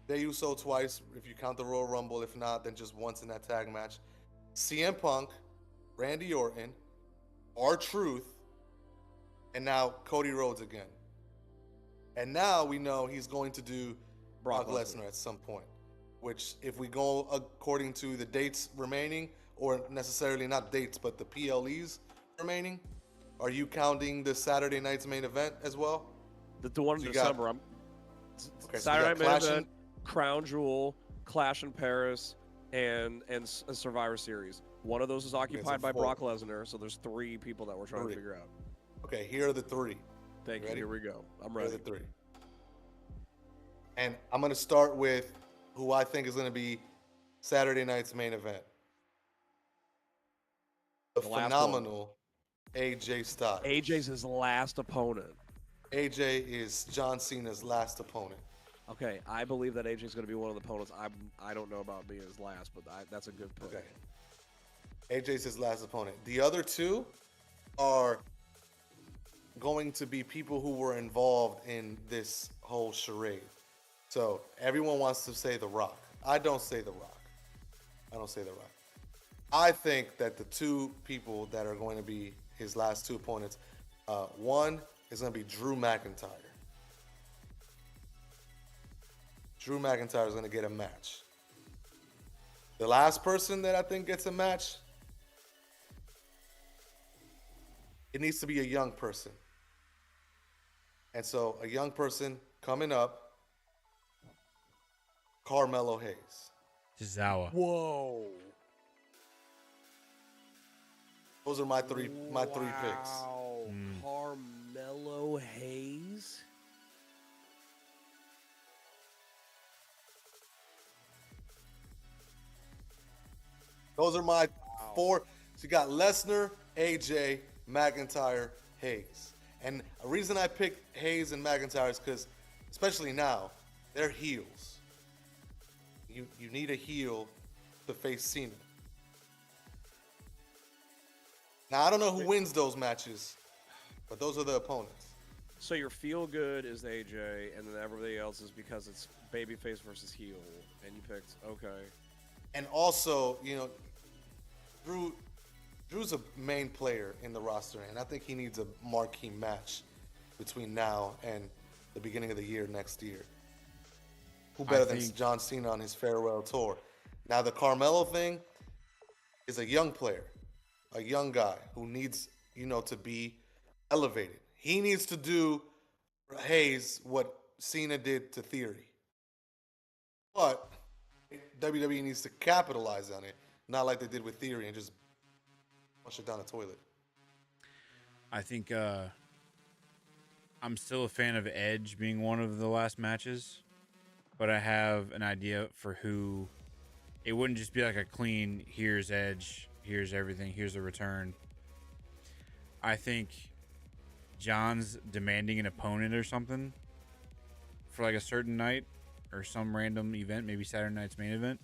Jey Uso twice, if you count the Royal Rumble. If not, then just once in that tag match. CM Punk, Randy Orton, R-Truth, and now Cody Rhodes again. And now we know he's going to do Brock Brock Lesnar at some point. Which, if we go according to the dates remaining, or necessarily not dates, but the PLEs remaining, are you counting the Saturday night's main event as well? The one in So you December. got- Okay, so Saturday you got Night Main Clash Event, Crown Jewel, Clash in Paris, and a Survivor Series. One of those is occupied by four. Brock Lesnar, so there's 3 people that we're trying to Three. figure out. Okay, here are the 3. Thank you. Ready? Here we go. I'm Here are ready. the 3. And I'm going to start with who I think is going to be Saturday night's main event. The last phenomenal AJ Styles. AJ's his last opponent. AJ is John Cena's last opponent. Okay, I believe that AJ's going to be one of the opponents. I don't know about being his last, but that's a good pick. Okay. AJ's his last opponent. The other 2 are going to be people who were involved in this whole charade. So everyone wants to say The Rock. I don't say The Rock. I don't say The Rock. I think that the 2 people that are going to be his last 2 opponents, one is going to be Drew McIntyre. Drew McIntyre is going to get a match. The last person that I think gets a match, it needs to be a young person. And so a young person coming up, Carmelo Hayes. Tozawa. Whoa. Those are my three picks. Wow. Carmelo Hayes. Those are my 4. So you got Lesnar, AJ, McIntyre, Hayes. And a reason I picked Hayes and McIntyre is because, especially now, they're heels. You need a heel to face Cena. Now, I don't know who wins those matches, but those are the opponents. So your feel good is AJ, and then everybody else is because it's babyface versus heel, and you picked okay. And also, Drew's a main player in the roster, and I think he needs a marquee match between now and the beginning of the year next year. Who better than John Cena on his farewell tour? Now, the Carmelo thing is a young player, a young guy who needs, to be elevated. He needs to do Hayes what Cena did to Theory. But WWE needs to capitalize on it, not like they did with Theory and just flush it down the toilet. I think I'm still a fan of Edge being one of the last matches, but I have an idea for who. It wouldn't just be like a clean, here's Edge, here's everything, here's a return. I think John's demanding an opponent or something for like a certain night or some random event, maybe Saturday night's main event.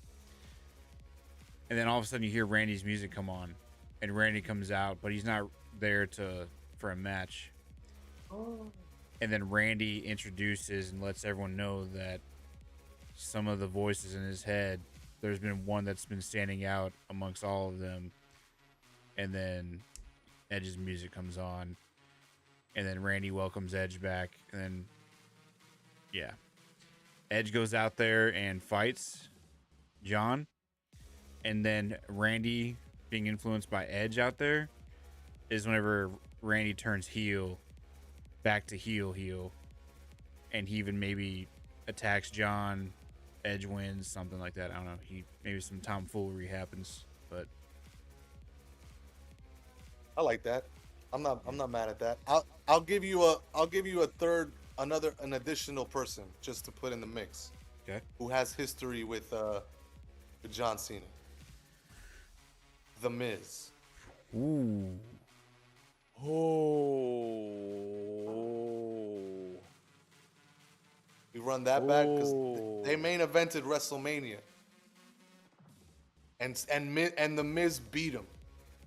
And then all of a sudden you hear Randy's music come on, and Randy comes out, but he's not there for a match. And then Randy introduces and lets everyone know that some of the voices in his head, there's been one that's been standing out amongst all of them. And then Edge's music comes on, and then Randy welcomes Edge back, and then Edge goes out there and fights John, and then Randy, being influenced by Edge out there, is whenever Randy turns heel, back to heel, and he even maybe attacks John. Edge wins, something like that. I don't know. Maybe some tomfoolery happens, but I like that. I'm not mad at that. I'll give you an additional person just to put in the mix. Okay. Who has history with John Cena? The Miz. ooh, Oh. We run that back because Oh. they main evented WrestleMania, and the Miz beat him.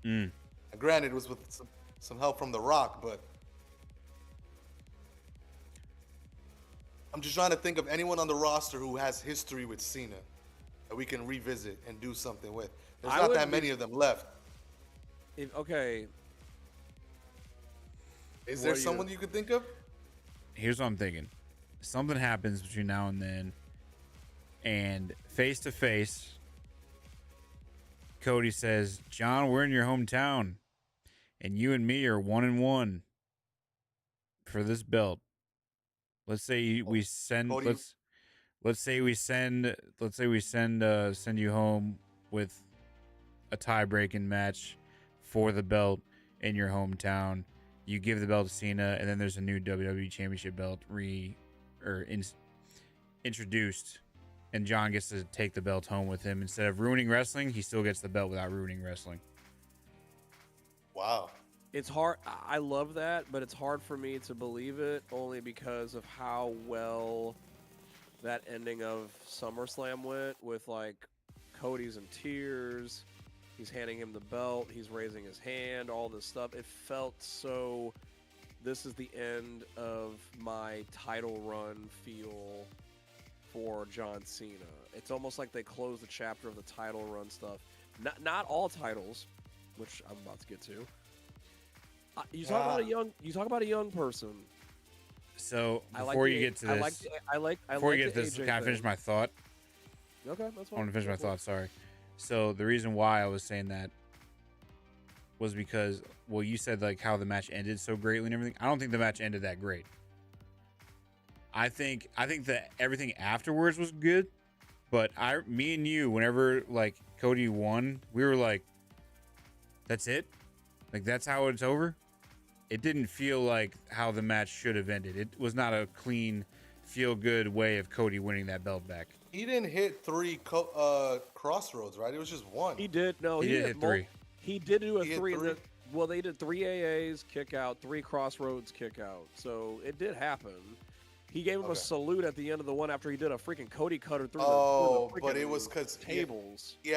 mm. Granted, it was with some help from The Rock, but I'm just trying to think of anyone on the roster who has history with Cena that we can revisit and do something with. There's not that many of them left. Okay. Is What there are you- someone you could think of? Here's what I'm thinking. something happens between now and then, and face to face, Cody says, "John, we're in your hometown, and you and me are 1-1 for this belt. Let's say we send Cody- let's say we send send you home with a tie-breaking match for the belt in your hometown. You give the belt to Cena, and then there's a new WWE Championship belt introduced, and John gets to take the belt home with him. Instead of ruining wrestling, he still gets the belt without ruining wrestling." Wow. It's hard. I love that, but it's hard for me to believe it only because of how well that ending of SummerSlam went with like Cody's in tears. He's handing him the belt. He's raising his hand, all this stuff. It felt so, this is the end of my title run feel for John Cena. It's almost like they closed the chapter of the title run stuff. Not all titles, which I'm about to get to. You talk about a young person. So I before like you get to this, before you get to this, can I finish my thought? Okay, that's fine. I want to finish my thought. Sorry. So the reason why I was saying that was because, well, you said like how the match ended so greatly and everything. I don't think the match ended that great. I think that everything afterwards was good, but me and you, whenever like Cody won, we were like, "That's it? Like that's how it's over?" It didn't feel like how the match should have ended. It was not a clean, feel-good way of Cody winning that belt back. He didn't hit 3 crossroads, right? It was just 1. He did. No, he did hit 3. He did do a He hit 3. 3? Well, they did 3 AAs, kick out, 3 crossroads, kick out. So it did happen. He gave him a salute at the end of the one after he did a freaking Cody cutter through the but it was because tables. He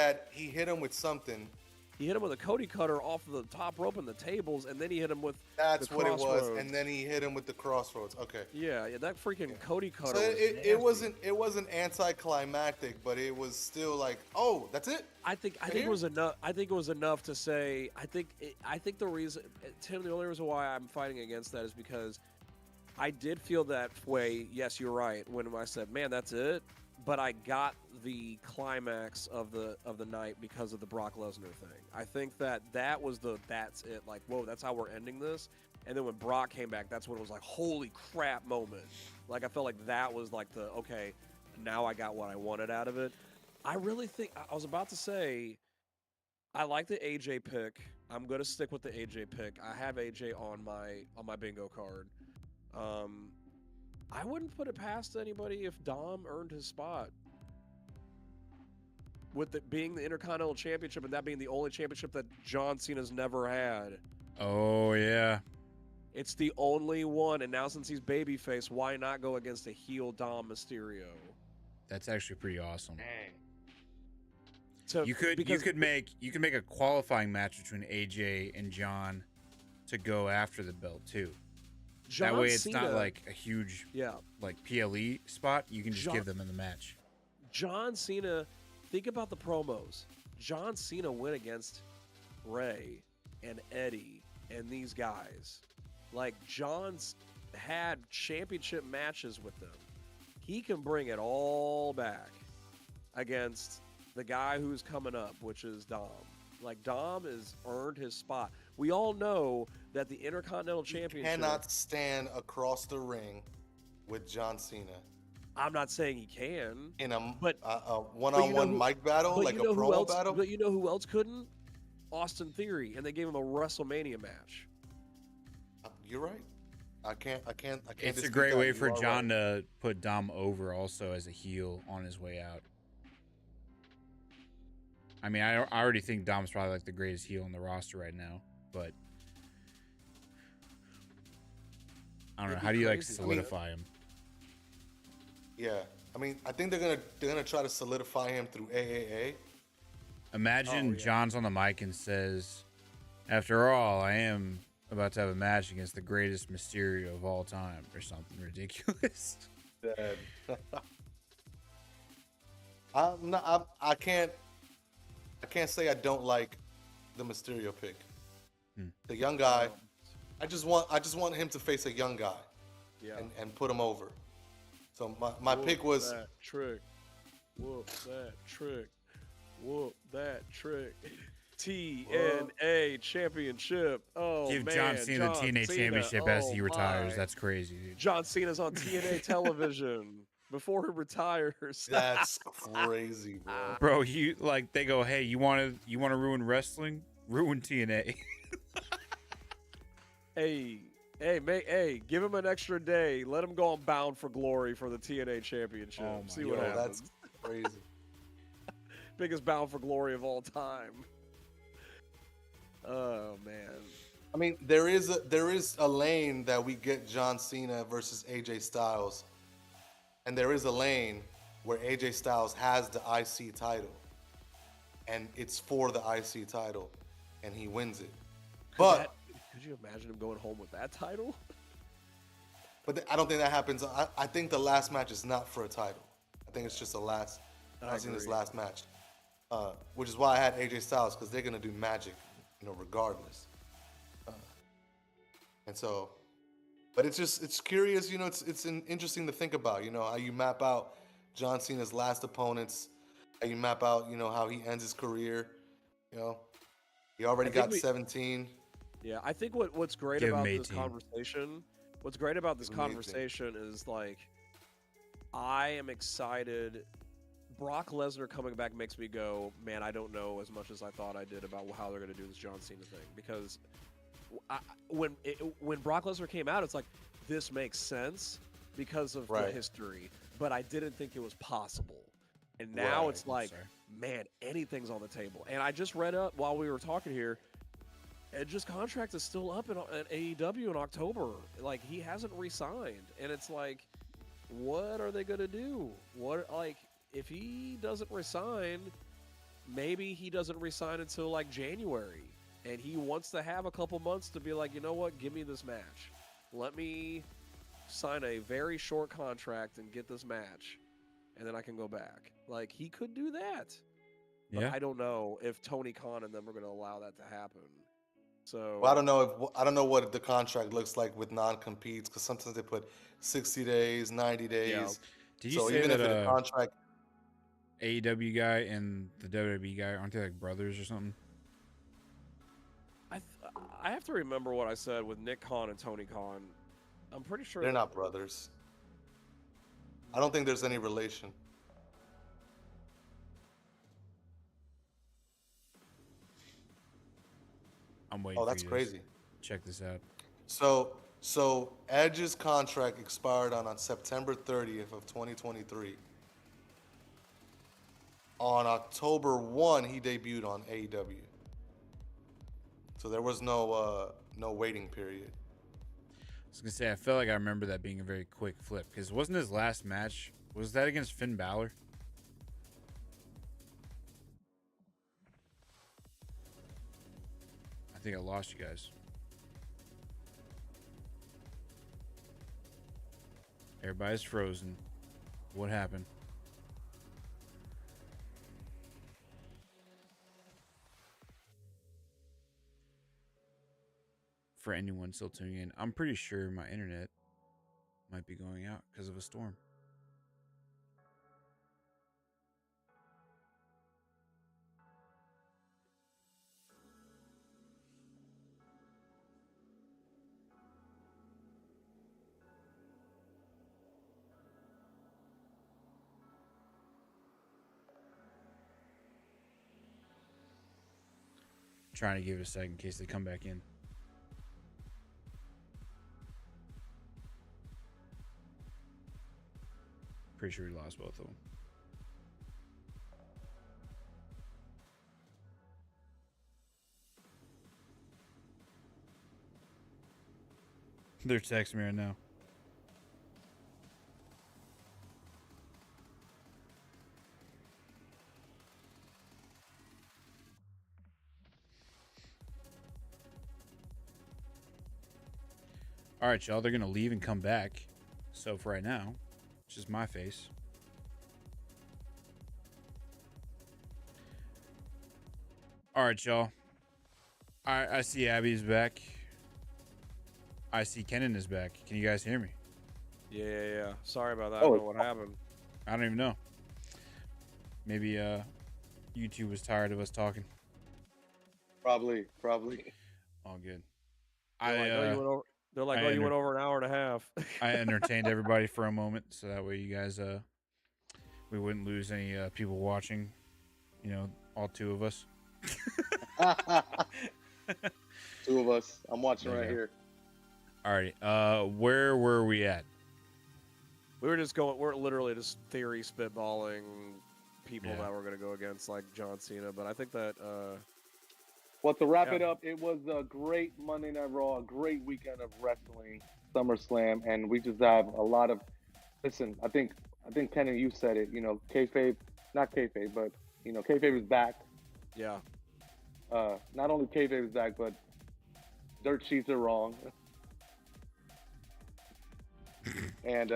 hit him with something. He hit him with a Cody cutter off the top rope and the tables, and then he hit him with That's the what it crossroads. was, and then he hit him with the crossroads. Okay. Yeah, that freaking Cody cutter. So was it wasn't anticlimactic, but it was still like, oh, that's it. I think it was enough. I think it was enough to say. I think the reason, Tim, the only reason why I'm fighting against that is because I did feel that way. Yes, you're right. When I said, "Man, that's it," but I got the climax of the night because of the Brock Lesnar thing. I think that was that's it. Like, whoa, that's how we're ending this. And then when Brock came back, that's when it was like, holy crap moment. Like, I felt like that was like okay, now I got what I wanted out of it. I really think, I was about to say, I like the AJ pick. I'm going to stick with the AJ pick. I have AJ on my bingo card. I wouldn't put it past anybody if Dom earned his spot. With it being the Intercontinental Championship and that being the only championship that John Cena's never had. Oh, yeah. It's the only one, and now since he's babyface, why not go against a heel Dom Mysterio? That's actually pretty awesome. Dang. So, You could make a qualifying match between AJ and John to go after the belt too. That way it's not like a huge like PLE spot. You can just give them in the match. John Cena, think about the promos. John Cena went against Ray and Eddie and these guys. Like, John's had championship matches with them. He can bring it all back against the guy who's coming up, which is Dom. Like, Dom has earned his spot. We all know that the Intercontinental Championship... cannot stand across the ring with John Cena. I'm not saying he can. In a one-on-one mic battle, like a promo battle? But you know who else couldn't? Austin Theory, and they gave him a WrestleMania match. You're right. I can't. It's a great way for John to put Dom over also as a heel on his way out. I mean, I already think Dom's probably like the greatest heel on the roster right now, but I don't know. How do you like solidify him? Yeah, I mean, I think they're gonna try to solidify him through AAA. Imagine John's on the mic and says, "After all, I am about to have a match against the greatest Mysterio of all time," or something ridiculous. I can't say I don't like the Mysterio pick. The young guy. I just want him to face a young guy. Yeah. And put him over. So my Whoop pick was that trick. Whoop that trick. Whoop that trick. TNA Championship. Oh Give John man, Cena the John TNA Cena. Championship as Oh he retires. my. That's crazy, dude. John Cena's on TNA television before he retires. that's crazy, bro. Bro, you like they go, hey, you want to ruin wrestling? Ruin TNA. Hey, give him an extra day. Let him go on Bound for Glory for the TNA Championship. Oh my See what Yo, happens. that's crazy. Biggest Bound for Glory of all time. Oh man. I mean, there is a lane that we get John Cena versus AJ Styles, and there is a lane where AJ Styles has the IC title, and it's for the IC title, and he wins it. But Could you imagine him going home with that title? I don't think that happens. I think the last match is not for a title. I think it's just I've seen this last match, which is why I had AJ Styles, because they're gonna do magic, regardless. And so, but it's curious, it's interesting to think about, how you map out John Cena's last opponents, how you map out, how he ends his career, he already got 17. Yeah, I think what's great Give him about this 18. conversation, what's great about this Give him 18. conversation is like, I am excited. Brock Lesnar coming back makes me go, man, I don't know as much as I thought I did about how they're going to do this John Cena thing, because when Brock Lesnar came out, it's like, this makes sense because of the Right. history, but I didn't think it was possible. And now Right. it's like, man, anything's on the table. And I just read up while we were talking here, Edge's contract is still up at AEW in October. Like, he hasn't re-signed. And it's like, what are they going to do? If he doesn't resign, maybe he doesn't resign until like January, and he wants to have a couple months to be like, you know what, give me this match. Let me sign a very short contract and get this match, and then I can go back. Like, he could do that. But Yeah. I don't know if Tony Khan and them are going to allow that to happen. So Well, I don't know what the contract looks like with non-competes, because sometimes they put 60 days, 90 days. Yeah. Did you So say even that if the contract, AEW guy and the WWE guy, aren't they like brothers or something? I have to remember what I said with Nick Khan and Tony Khan. I'm pretty sure they're not brothers. I don't think there's any relation. I'm waiting. Oh, for that's you to crazy. Check this out. So Edge's contract expired on September 30th of 2023. On October 1, he debuted on AEW. So there was no waiting period. I was gonna say, I felt like I remember that being a very quick flip, because wasn't his last match, was that against Finn Balor? I think I lost you guys. Everybody's frozen. What happened? For anyone still tuning in, I'm pretty sure my internet might be going out because of a storm. Trying to give it a second in case they come back in. Pretty sure we lost both of them. They're texting me right now. All right, y'all. They're going to leave and come back. So for right now, it's just my face. All right, y'all. I see Abby's back. I see Kenyn is back. Can you guys hear me? Yeah. Sorry about that. I Oh, don't know what happened. I don't even know. Maybe YouTube was tired of us talking. probably. All good. They're like, I oh, you enter- went over an hour and a half. I entertained everybody for a moment, so that way you guys we wouldn't lose any people watching. You know, all 2 of us. 2 of us. I'm watching There you right go. here. Alrighty. Where were we at? We're literally just theory spitballing people Yeah. that we're going to go against, like John Cena. But I think that, Well, to wrap Yeah. it up, it was a great Monday Night Raw, a great weekend of wrestling, SummerSlam, and we just have a lot of. Listen, I think Kenny, you said it. You know, kayfabe, not kayfabe, but you know, kayfabe is back. yeah. Not only kayfabe is back, but dirt sheets are wrong. And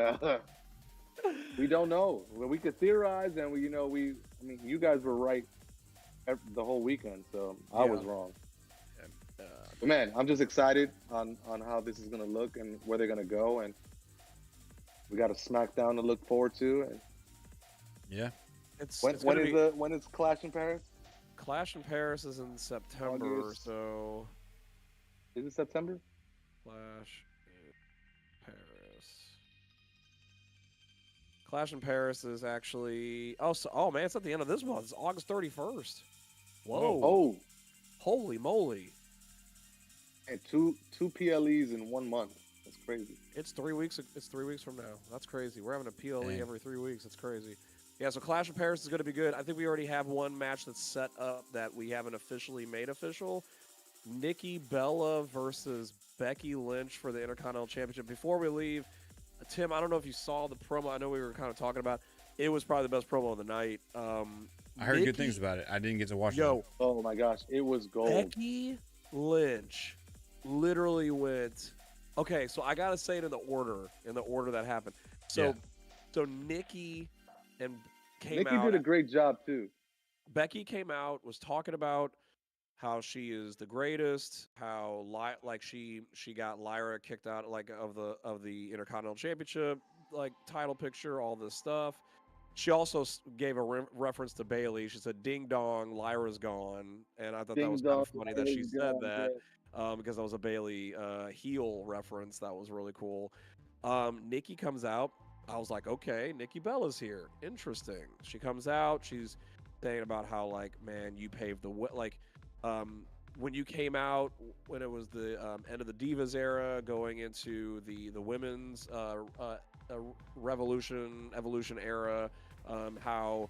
we don't know. Well, we could theorize, and I mean, you guys were right the whole weekend, so I was wrong. But man, I'm just excited on how this is gonna look and where they're gonna go, and we got a SmackDown to look forward to. And Yeah. when is Clash in Paris? Clash in Paris is in September, August. so Is it September? Clash in Paris. Clash in Paris is actually oh man, it's at the end of this month. It's August 31st. Whoa! Oh, Holy moly! and two PLEs in 1 month. That's crazy. It's 3 weeks. It's 3 weeks from now. That's crazy. We're having a PLE Dang. every 3 weeks. It's crazy. Yeah, so Clash in Paris is going to be good. I think we already have one match that's set up that we haven't officially made official. Nikki Bella versus Becky Lynch for the Intercontinental Championship. Before we leave, Tim, I don't know if you saw the promo. I know we were kind of talking about. It was probably the best promo of the night. I heard good things about it. I didn't get to watch it. Yo, Oh my gosh, it was gold. Becky Lynch literally went. Okay, so I gotta say it in the order that happened. So Nikki and came Nikki out. did a great job too. Becky came out, was talking about how she is the greatest, how like she got Lyra kicked out like of the Intercontinental Championship like title picture, all this stuff. She also gave a reference to Bailey. She said, "Ding dong, Lyra's gone," and I thought that was kind of funny that she said that because that was a Bailey heel reference. That was really cool. Nikki comes out. I was like, okay, Nikki Bella's here. Interesting. She comes out. She's saying about how like, man, you paved the way. Like, when you came out, when it was the end of the Divas era, going into the women's evolution era, how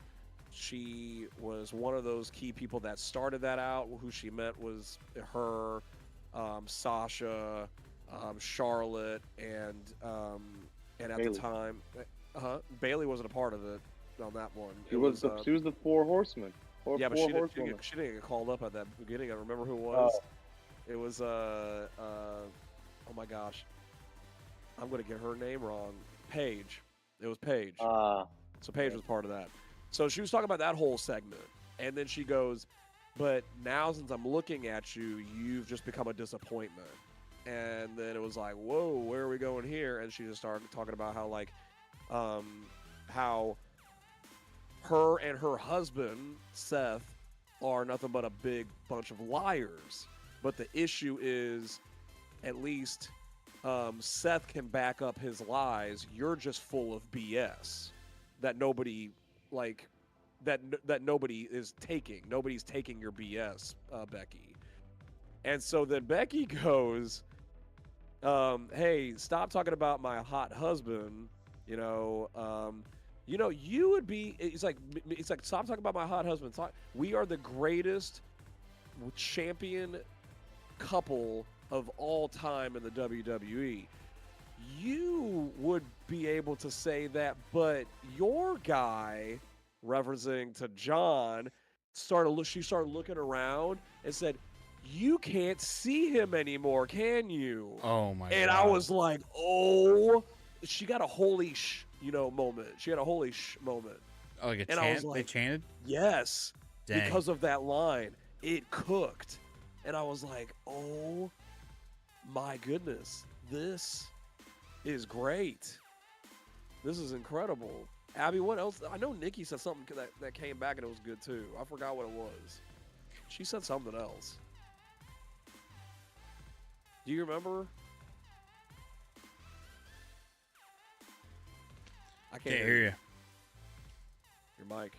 she was one of those key people that started that out. Who she meant was her, Sasha, Charlotte, and at Bayley. the time, Bailey wasn't a part of it on that one. She was the 4 horsemen. Yeah, but four she horsewomen. didn't get called up at that beginning. I remember who it was. It was oh my gosh, I'm gonna get her name wrong. Paige. It was Paige. So Paige was part of that. So she was talking about that whole segment, and then she goes, "But now since I'm looking at you, you've just become a disappointment." And then it was like, "Whoa, where are we going here?" And she just started talking about how like, how her and her husband Seth are nothing but a big bunch of liars. But the issue is, at least Seth can back up his lies. You're just full of BS that nobody like that nobody is taking. Nobody's taking your BS, Becky. And so then Becky goes, "Hey, stop talking about my hot husband. You would be." It's like stop talking about my hot husband. We are the greatest champion couple of all time in the WWE. You would be able to say that, but your guy, referencing to John, she started looking around and said, "You can't see him anymore, can you?" Oh my god. And I was like, "Oh," she got a holy moment. She had a holy moment. Oh, like a and chant? I was like, they chanted? Yes. Dang. Because of that line. It cooked. And I was like, oh my goodness. This is great. This is incredible. Abby, what else? I know Nikki said something that came back and it was good too. I forgot what it was. She said something else. Do you remember? I Can't hear you. Your mic.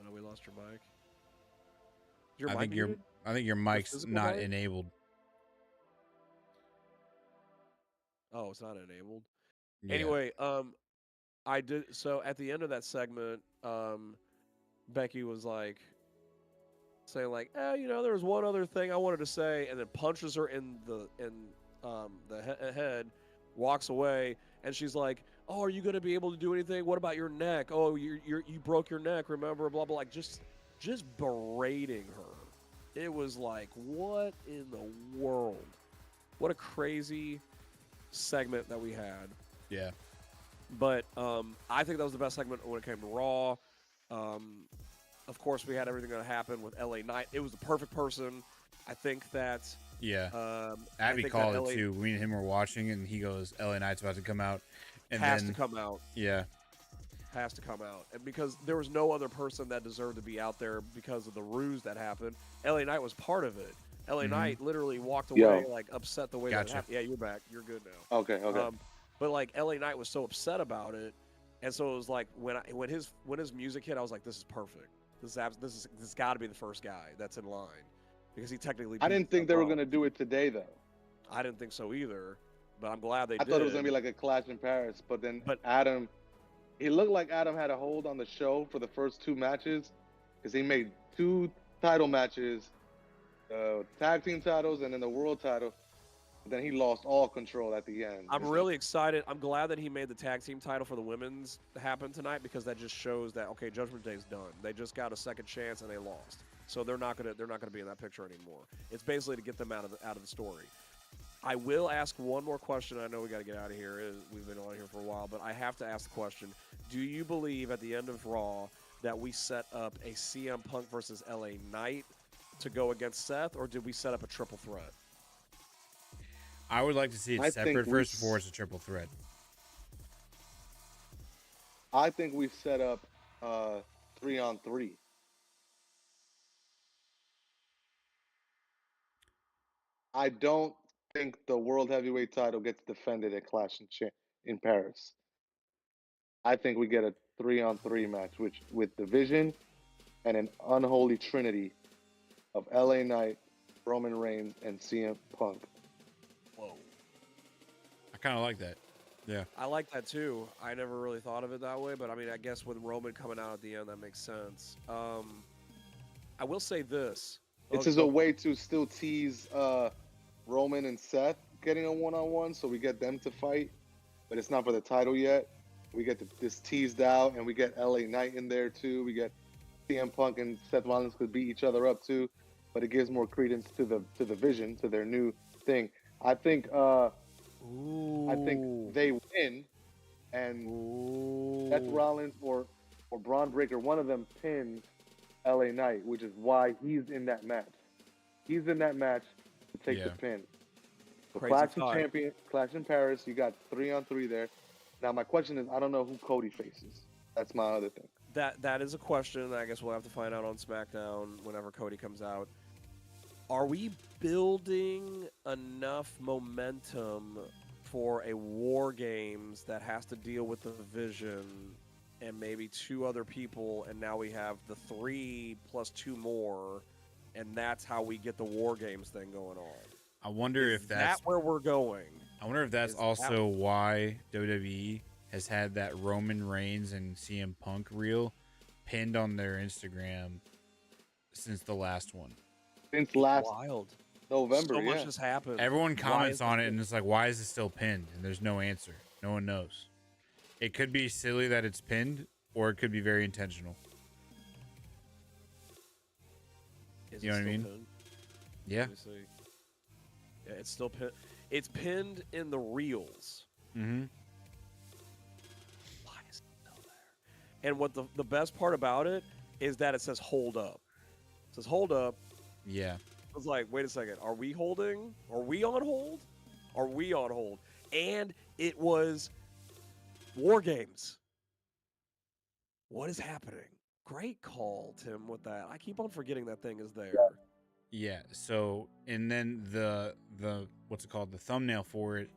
I know we lost your mic. Your I mic think your muted? I think your mic's physical not mic? enabled. Oh, it's not enabled. Yeah. Anyway, I did so at the end of that segment, Becky was like saying like, there was one other thing I wanted to say, and then punches her in the head, walks away, and she's like, "Oh, are you gonna be able to do anything? What about your neck? Oh, you broke your neck, remember? Blah blah." Like just berating her. It was like, what in the world? What a crazy segment that we had. Yeah. But I think that was the best segment when it came to Raw. Of course, we had everything that happened with LA Knight. It was the perfect person. I think that. Yeah. I Abby think called that it LA too. Me and him were watching, and he goes, "LA Knight's about to come out," and has then to come out. yeah, Has to come out, and because there was no other person that deserved to be out there because of the ruse that happened. LA Knight was part of it. LA Knight literally walked away Yo. like upset the way that it Gotcha. happened. Yeah, you're back. You're good now. Okay. But like LA Knight was so upset about it, and so it was like when his music hit, I was like, this is perfect. This is got to be the first guy that's in line because he technically. I beat didn't think they were Raw. gonna do it today though. I didn't think so either, but I'm glad they I did. thought it was gonna be like a clash in Paris, but then But- Adam, he looked like Adam had a hold on the show for the first two matches, because he made two title matches, tag team titles and then the world title. But then he lost all control at the end. I'm really excited. I'm glad that he made the tag team title for the women's happen tonight because that just shows that okay, Judgment Day's done. They just got a second chance and they lost, so they're not gonna be in that picture anymore. It's basically to get them out of the story. I will ask one more question. I know we got to get out of here. We've been on here for a while, but I have to ask the question: do you believe at the end of Raw that we set up a CM Punk versus LA Knight to go against Seth, or did we set up a triple threat? I would like to see it I separate think we first before it's a triple threat. I think we set up 3-on-3. I don't think the world heavyweight title gets defended at Clash in Paris. I think we get a 3-on-3 match, which with Division and an unholy trinity of LA Knight, Roman Reigns, and CM Punk. Whoa. I kind of like that. Yeah. I like that too. I never really thought of it that way, but I mean, I guess with Roman coming out at the end, that makes sense. I will say this. It's just a way to still tease Roman and Seth getting a one-on-one, so we get them to fight, but it's not for the title yet. We get this teased out, and we get LA Knight in there too. We get CM Punk and Seth Rollins could beat each other up too, but it gives more credence to the vision, to their new thing. I think they win, and Seth Rollins or Braun Breaker, one of them pins LA Knight, which is why he's in that match. He's in that match to take the pin. So Clash in Paris, you got 3-on-3 there. Now my question is, I don't know who Cody faces. That's my other thing. That is a question. I guess we'll have to find out on SmackDown whenever Cody comes out. Are we building enough momentum for a War Games that has to deal with the Vision and maybe two other people, and now we have the 3 plus 2 more, and that's how we get the War Games thing going on? I wonder if that's where we're going. I wonder if that's also why WWE has had that Roman Reigns and CM Punk reel pinned on their Instagram since the last one. Since last Wild. November, So much has happened. Everyone comments on it, and it's like, why is it still pinned? And there's no answer. No one knows. It could be silly that it's pinned, or it could be very intentional. You know what I mean? Pinned? Yeah. Let me see. Yeah, it's still pinned. It's pinned in the reels. Mm-hmm. Why is it still there? And what the best part about it is that it says hold up. It says hold up. Yeah. I was like, wait a second. Are we holding? Are we on hold? Are we on hold? And it was War Games. What is happening? Great call, Tim, with that. I keep on forgetting that thing is there. Yeah. So, and then the what's it called? The thumbnail for it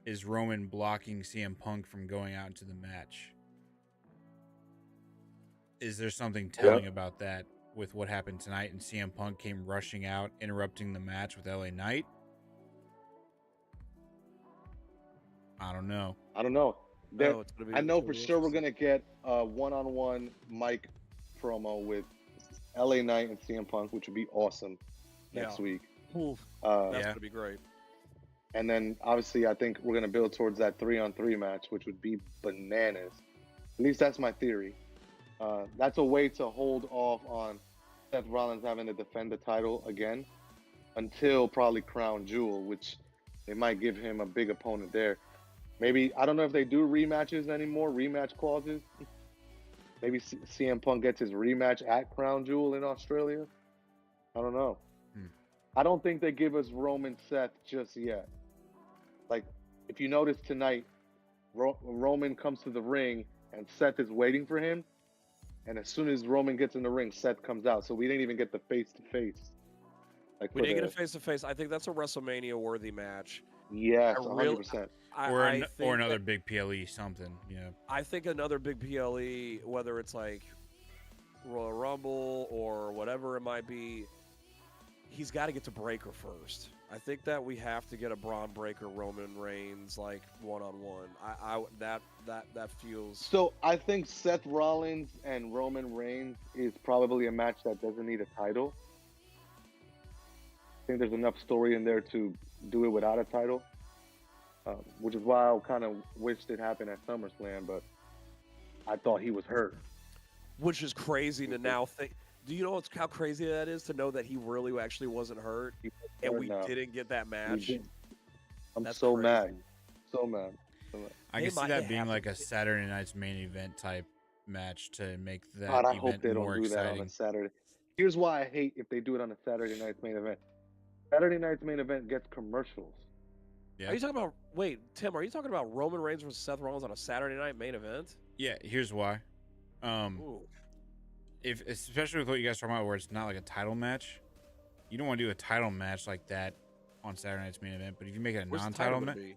is Roman blocking CM Punk from going out into the match. Is there something telling about that with what happened tonight and CM Punk came rushing out, interrupting the match with LA Knight? I don't know. Oh, it's gonna be I know for really sure we're interesting. gonna get a one-on-one mic promo with LA Knight and CM Punk, which would be awesome next week. Oof, Uh, that's Yeah. gonna be great. And then obviously I think we're gonna build towards that 3-on-3 match, which would be bananas. At least that's my theory. That's a way to hold off on Seth Rollins having to defend the title again until probably Crown Jewel, which they might give him a big opponent there. Maybe, I don't know if they do rematches anymore, rematch clauses. Maybe CM Punk gets his rematch at Crown Jewel in Australia. I don't know. I don't think they give us Roman Seth just yet. Like, if you notice tonight, Roman comes to the ring and Seth is waiting for him. And as soon as Roman gets in the ring, Seth comes out. So we didn't even get the face-to-face. Like, We didn't get a face-to-face. I think that's a WrestleMania-worthy match. Yes, I really- 100%. I think Or another that- big PLE something. Yeah. I think another big PLE, whether it's like Royal Rumble or whatever it might be, he's got to get to Breaker first. I think that we have to get a Braun Breaker Roman Reigns like one-on-one. That feels. So I think Seth Rollins and Roman Reigns is probably a match that doesn't need a title. I think there's enough story in there to do it without a title, which is why I kind of wished it happened at SummerSlam, but I thought he was hurt. Which is crazy to now think. Do you know how crazy that is to know that he really actually wasn't hurt and hurt we now. didn't get that We match? didn't. I'm That's so crazy. mad. So mad. So mad. I They can see might- that they being have like to- a Saturday night's main event type match to make that God, I event hope they more don't do that on exciting. a Saturday. Here's why I hate if they do it on a Saturday night's main event. Saturday night's main event gets commercials. Yeah. Are you talking about? Wait, Tim, are you talking about Roman Reigns versus Seth Rollins on a Saturday night main event? Yeah, here's why. Ooh. If especially with what you guys are talking about, where it's not like a title match, you don't want to do a title match like that on Saturday night's main event. But if you make it a Where's the non-title title match, gonna be?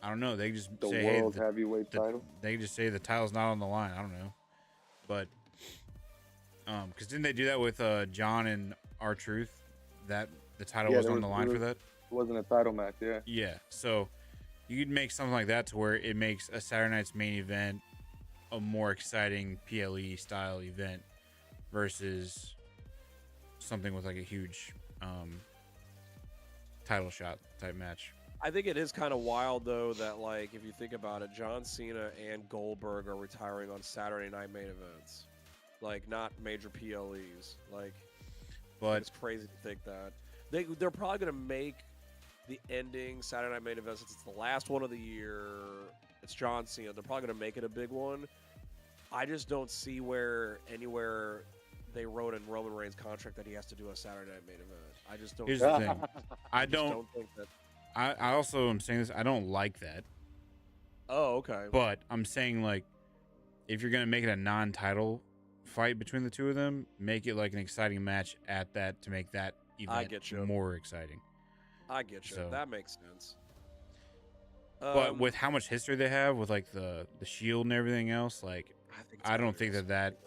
I don't know. They just The say, hey, world heavyweight title. they just say the title's not on the line. I don't know, but because didn't they do that with John and R-Truth? That the title Yeah, was there on the line for that. It wasn't a title match, yeah. Yeah, so you could make something like that to where it makes a Saturday night's main event a more exciting PLE style event versus something with like a huge title shot type match. I think it is kind of wild though that like if you think about it, John Cena and Goldberg are retiring on Saturday night main events, like not major PLEs. Like, But it's crazy to think that they're probably gonna make the ending Saturday night main event since it's the last one of the year. It's John Cena. They're probably gonna make it a big one. I just don't see where anywhere they wrote in Roman Reigns' contract that he has to do a Saturday night main event. I just don't. here's think, the thing. I just don't. think that. I also am saying this. I don't like that. Oh, okay. But I'm saying like, if you're gonna make it a non-title fight between the two of them, make it like an exciting match at that to make that event get you. more exciting. I get you. So- That makes sense. But with how much history they have with like the Shield and everything else, like it's I don't gotta be think that WrestleMania.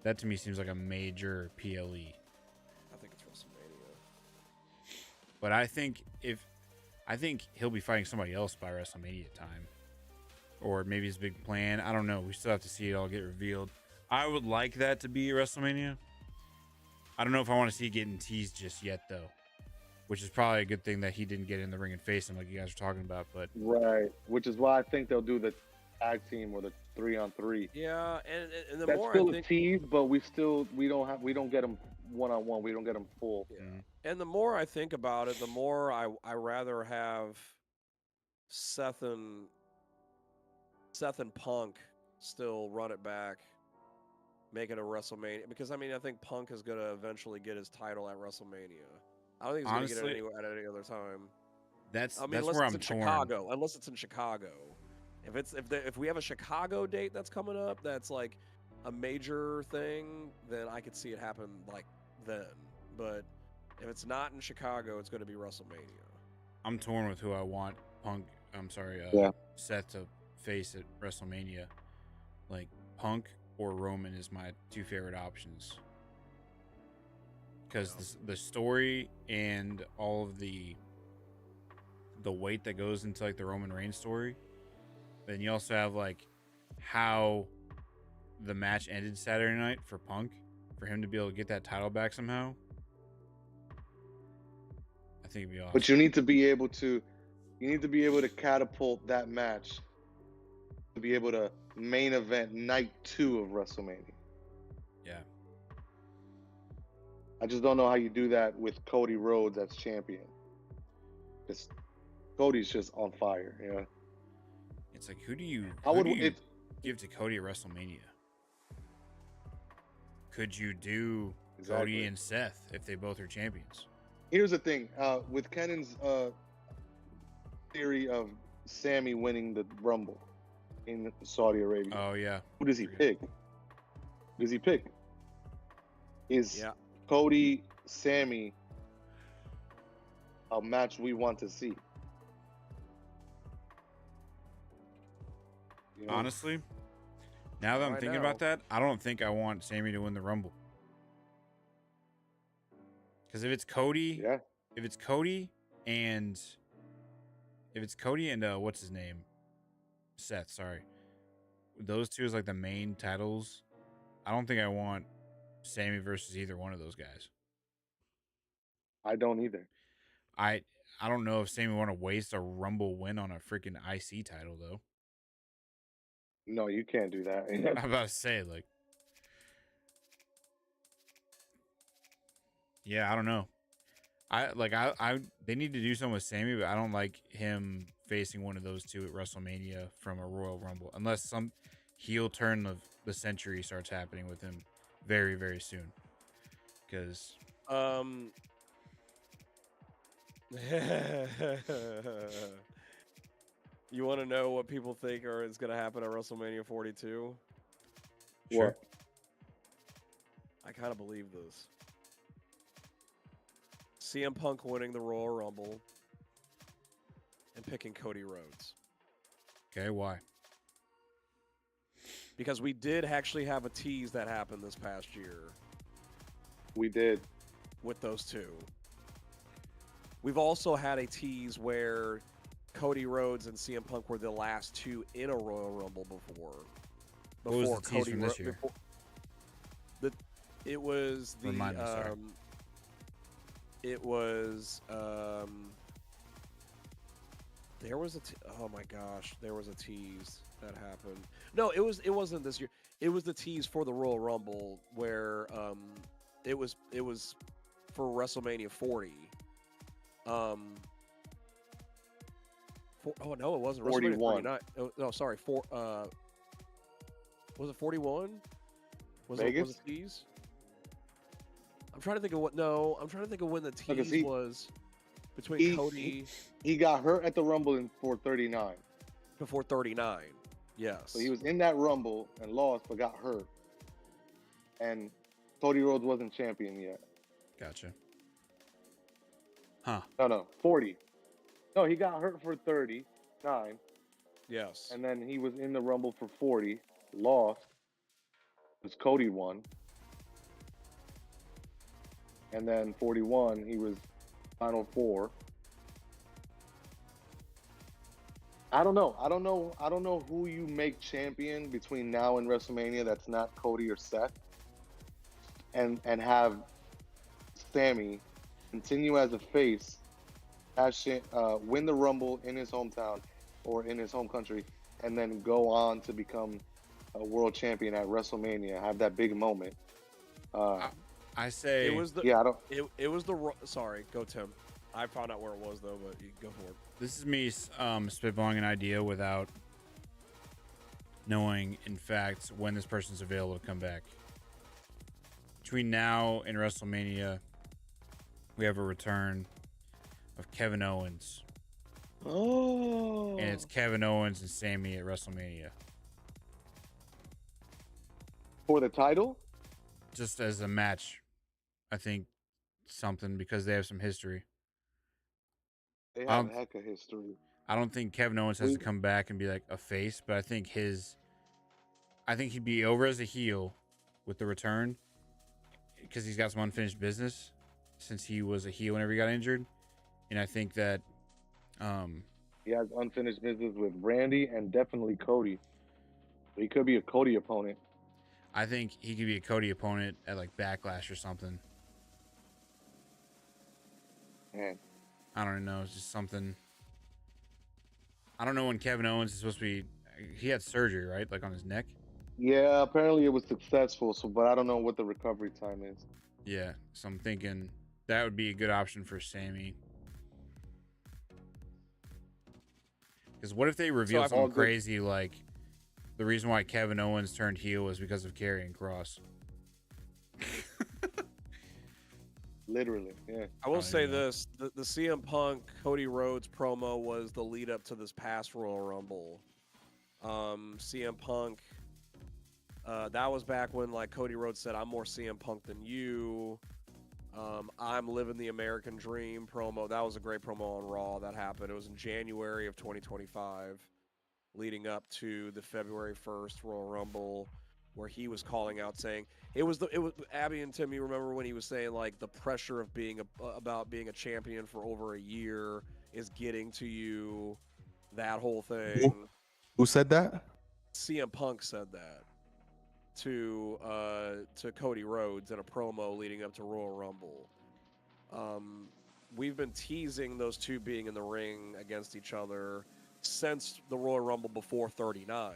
that to me seems like a major PLE. I think it's WrestleMania. But I think he'll be fighting somebody else by WrestleMania time, or maybe his big plan. I don't know. We still have to see it all get revealed. I would like that to be WrestleMania. I don't know if I want to see it getting teased just yet, though, which is probably a good thing that he didn't get in the ring and face him like you guys were talking about. But Right. Which is why I think they'll do the tag team or the 3-on-3. Yeah, and the That's more still I a think, tease, but we don't get them one-on-one. We don't get them full. and the more I think about it, the more I rather have Seth and Punk still run it back, make it a WrestleMania, because I mean I think Punk is gonna eventually get his title at WrestleMania. I don't think he's Honestly, gonna get it at any other time. that's I mean, that's unless where it's I'm in torn. Chicago. Unless it's in Chicago. If we have a Chicago date that's coming up, that's like a major thing, then I could see it happen like then. But if it's not in Chicago, it's going to be WrestleMania. I'm torn with who I want Yeah. Seth to face at WrestleMania. Like Punk or Roman is my two favorite options. Because the story and all of the weight that goes into like the Roman Reigns story. Then you also have like how the match ended Saturday night for Punk, for him to be able to get that title back somehow. I think it'd be awesome. But you need to be able to catapult that match to be able to main event night 2 of WrestleMania. Yeah. I just don't know how you do that with Cody Rhodes as champion. Because Cody's just on fire, you know. It's like who do you give to Cody at WrestleMania? Could you do Cody and Seth if they both are champions? Here's the thing, with Kenyn's theory of Sammy winning the Rumble in Saudi Arabia. Oh yeah. Who does he pick? Is Cody, Sammy a match we want to see? You know? Honestly, now that I'm thinking about that, I don't think I want Sammy to win the Rumble. Because if it's Cody and what's his name? Seth, sorry. Those two is like the main titles. I don't think I want Sammy versus either one of those guys. I don't either. I don't know if Sammy want to waste a Rumble win on a freaking IC title though. No, you can't do that. I'm about to say, like, yeah, I don't know. They need to do something with Sammy, but I don't like him facing one of those two at WrestleMania from a Royal Rumble, unless some heel turn of the century starts happening with him very, very soon. Because, you want to know what people think is going to happen at WrestleMania 42? Sure. What? I kind of believe this. CM Punk winning the Royal Rumble and picking Cody Rhodes. Okay, why? Because we did actually have a tease that happened this past year. We did. With those two. We've also had a tease where Cody Rhodes and CM Punk were the last two in a Royal Rumble before. What was the tease from this year? It was the Remind me, sorry. It was there was oh my gosh, there was a tease that happened. No, it wasn't this year. It was the tease for the Royal Rumble where it was for WrestleMania 40. Oh no, it wasn't. 41. Oh, no, sorry. Was it 41? Was Vegas? it a tease? I'm trying to think of what. No, I'm trying to think of when the tease was between Cody. He got hurt at the Rumble in 439. Before 39. Yes. So he was in that Rumble and lost, but got hurt. And Cody Rhodes wasn't champion yet. Gotcha. Huh. No, 40. No, he got hurt for 39. Yes. And then he was in the Rumble for 40, lost. Because Cody won. And then 41, he was Final Four. I don't know who you make champion between now and WrestleMania that's not Cody or Seth. And have Sammy continue as a face, win the Rumble in his hometown or in his home country, and then go on to become a world champion at WrestleMania. Have that big moment. I say it was the It was the sorry, go Tim. I found out where it was though, but you go for it. This is me spitballing an idea without knowing, in fact, when this person's available to come back. Between now and WrestleMania, we have a return of Kevin Owens Oh. and it's Kevin Owens and Sammy at WrestleMania. For the title? Just as a match, I think something because they have some history. They I have don't, heck of history. I don't think Kevin Owens has We, to come back and be like a face, but I think he'd be over as a heel with the return because he's got some unfinished business since he was a heel whenever he got injured, and I think that, he has unfinished business with Randy and definitely Cody. He could be a Cody opponent. I think he could be a Cody opponent at like Backlash or something. Man, I don't know. It's just something. I don't know when Kevin Owens is supposed to be. He had surgery, right? Like on his neck. yeah, apparently it was successful. So, but I don't know what the recovery time is. Yeah. So I'm thinking that would be a good option for Sammy. Because what if they reveal I've something all crazy like the reason why Kevin Owens turned heel was because of Karrion Kross? Literally, yeah. I will Oh, say yeah. this: the CM Punk Cody Rhodes promo was the lead up to this past Royal Rumble. CM Punk, that was back when like Cody Rhodes said, "I'm more CM Punk than you." I'm living the American dream promo. That was a great promo on Raw. That happened. It was in January of 2025, leading up to the February 1st Royal Rumble, where he was calling out saying it was Abby and Tim. You remember when he was saying like the pressure of being about being a champion for over a year is getting to you, that whole thing. Who said that? CM Punk said that to Cody Rhodes in a promo leading up to Royal Rumble. We've been teasing those two being in the ring against each other since the Royal Rumble before 39.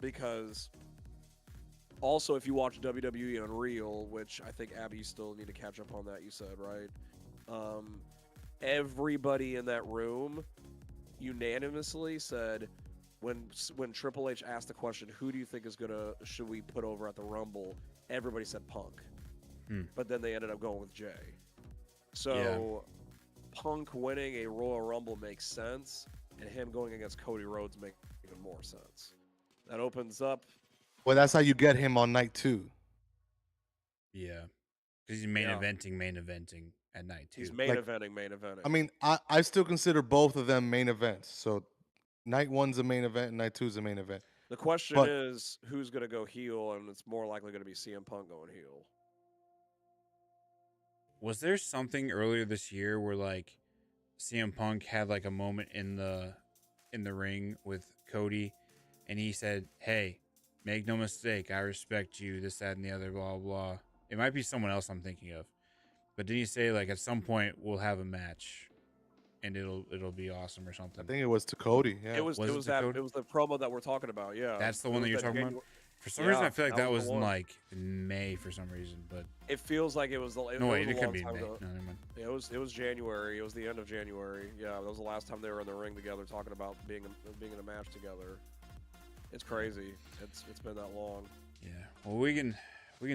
Because also if you watch WWE Unreal, which I think Abby you still need to catch up on that, you said, right? Everybody in that room unanimously said when Triple H asked the question, who do you think should we put over at the Rumble? Everybody said Punk. But then they ended up going with Jay. So Punk winning a Royal Rumble makes sense, and him going against Cody Rhodes makes even more sense. That opens up. Well, that's how you get him on night 2. Yeah. Because he's main eventing at night too. He's main eventing. I mean, I still consider both of them main events. So night 1's a main event and night 2's a main event. The question But- is who's going to go heel, and it's more likely going to be CM Punk going heel. Was there something earlier this year where like CM Punk had like a moment in the ring with Cody, and he said, "Hey, make no mistake, I respect you. This, that, and the other, blah blah." It might be someone else I'm thinking of, but did he say like at some point we'll have a match, and it'll be awesome or I something? think it was to Cody. Yeah. It was Was it that Cody? it was the promo that we're talking about. Yeah, That's the one It that was you're talking about? January- For some reason, Yeah, I feel like that that was was the in one. like May for some reason, but It feels like it was the. no, wait, was it a could long be May. time No, ago. never mind. It was January. It was the end of January. Yeah, that was the last time they were in the ring together, talking about being in a match together. It's crazy. It's been that long. Yeah. Well, we can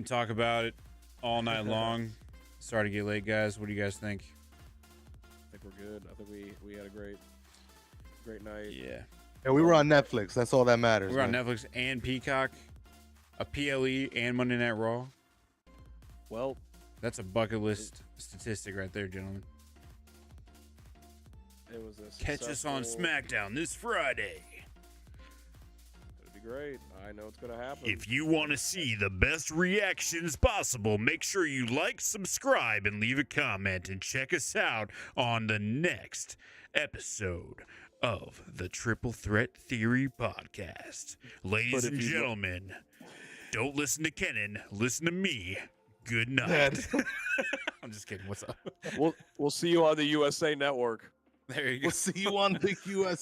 talk about it all night long. Sorry to get late, guys. What do you guys think? I think we're good. I think we had a great night. Yeah. Yeah, we were on Netflix. That's all that matters. We're on man. Netflix and Peacock, a PLE and Monday Night Raw. Well, That's a bucket list statistic right there, gentlemen. it was a Catch us on successful- SmackDown this Friday. It'd be great. I know it's gonna happen. If you want to see the best reactions possible, make sure you like, subscribe, and leave a comment, and check us out on the next episode of the Triple Threat Theory Podcast. Ladies But if and you- gentlemen, don't listen to Kenyn, listen to me. Good night. I'm just kidding. What's up? We'll see you on the USA Network. There you go. We'll see you on the US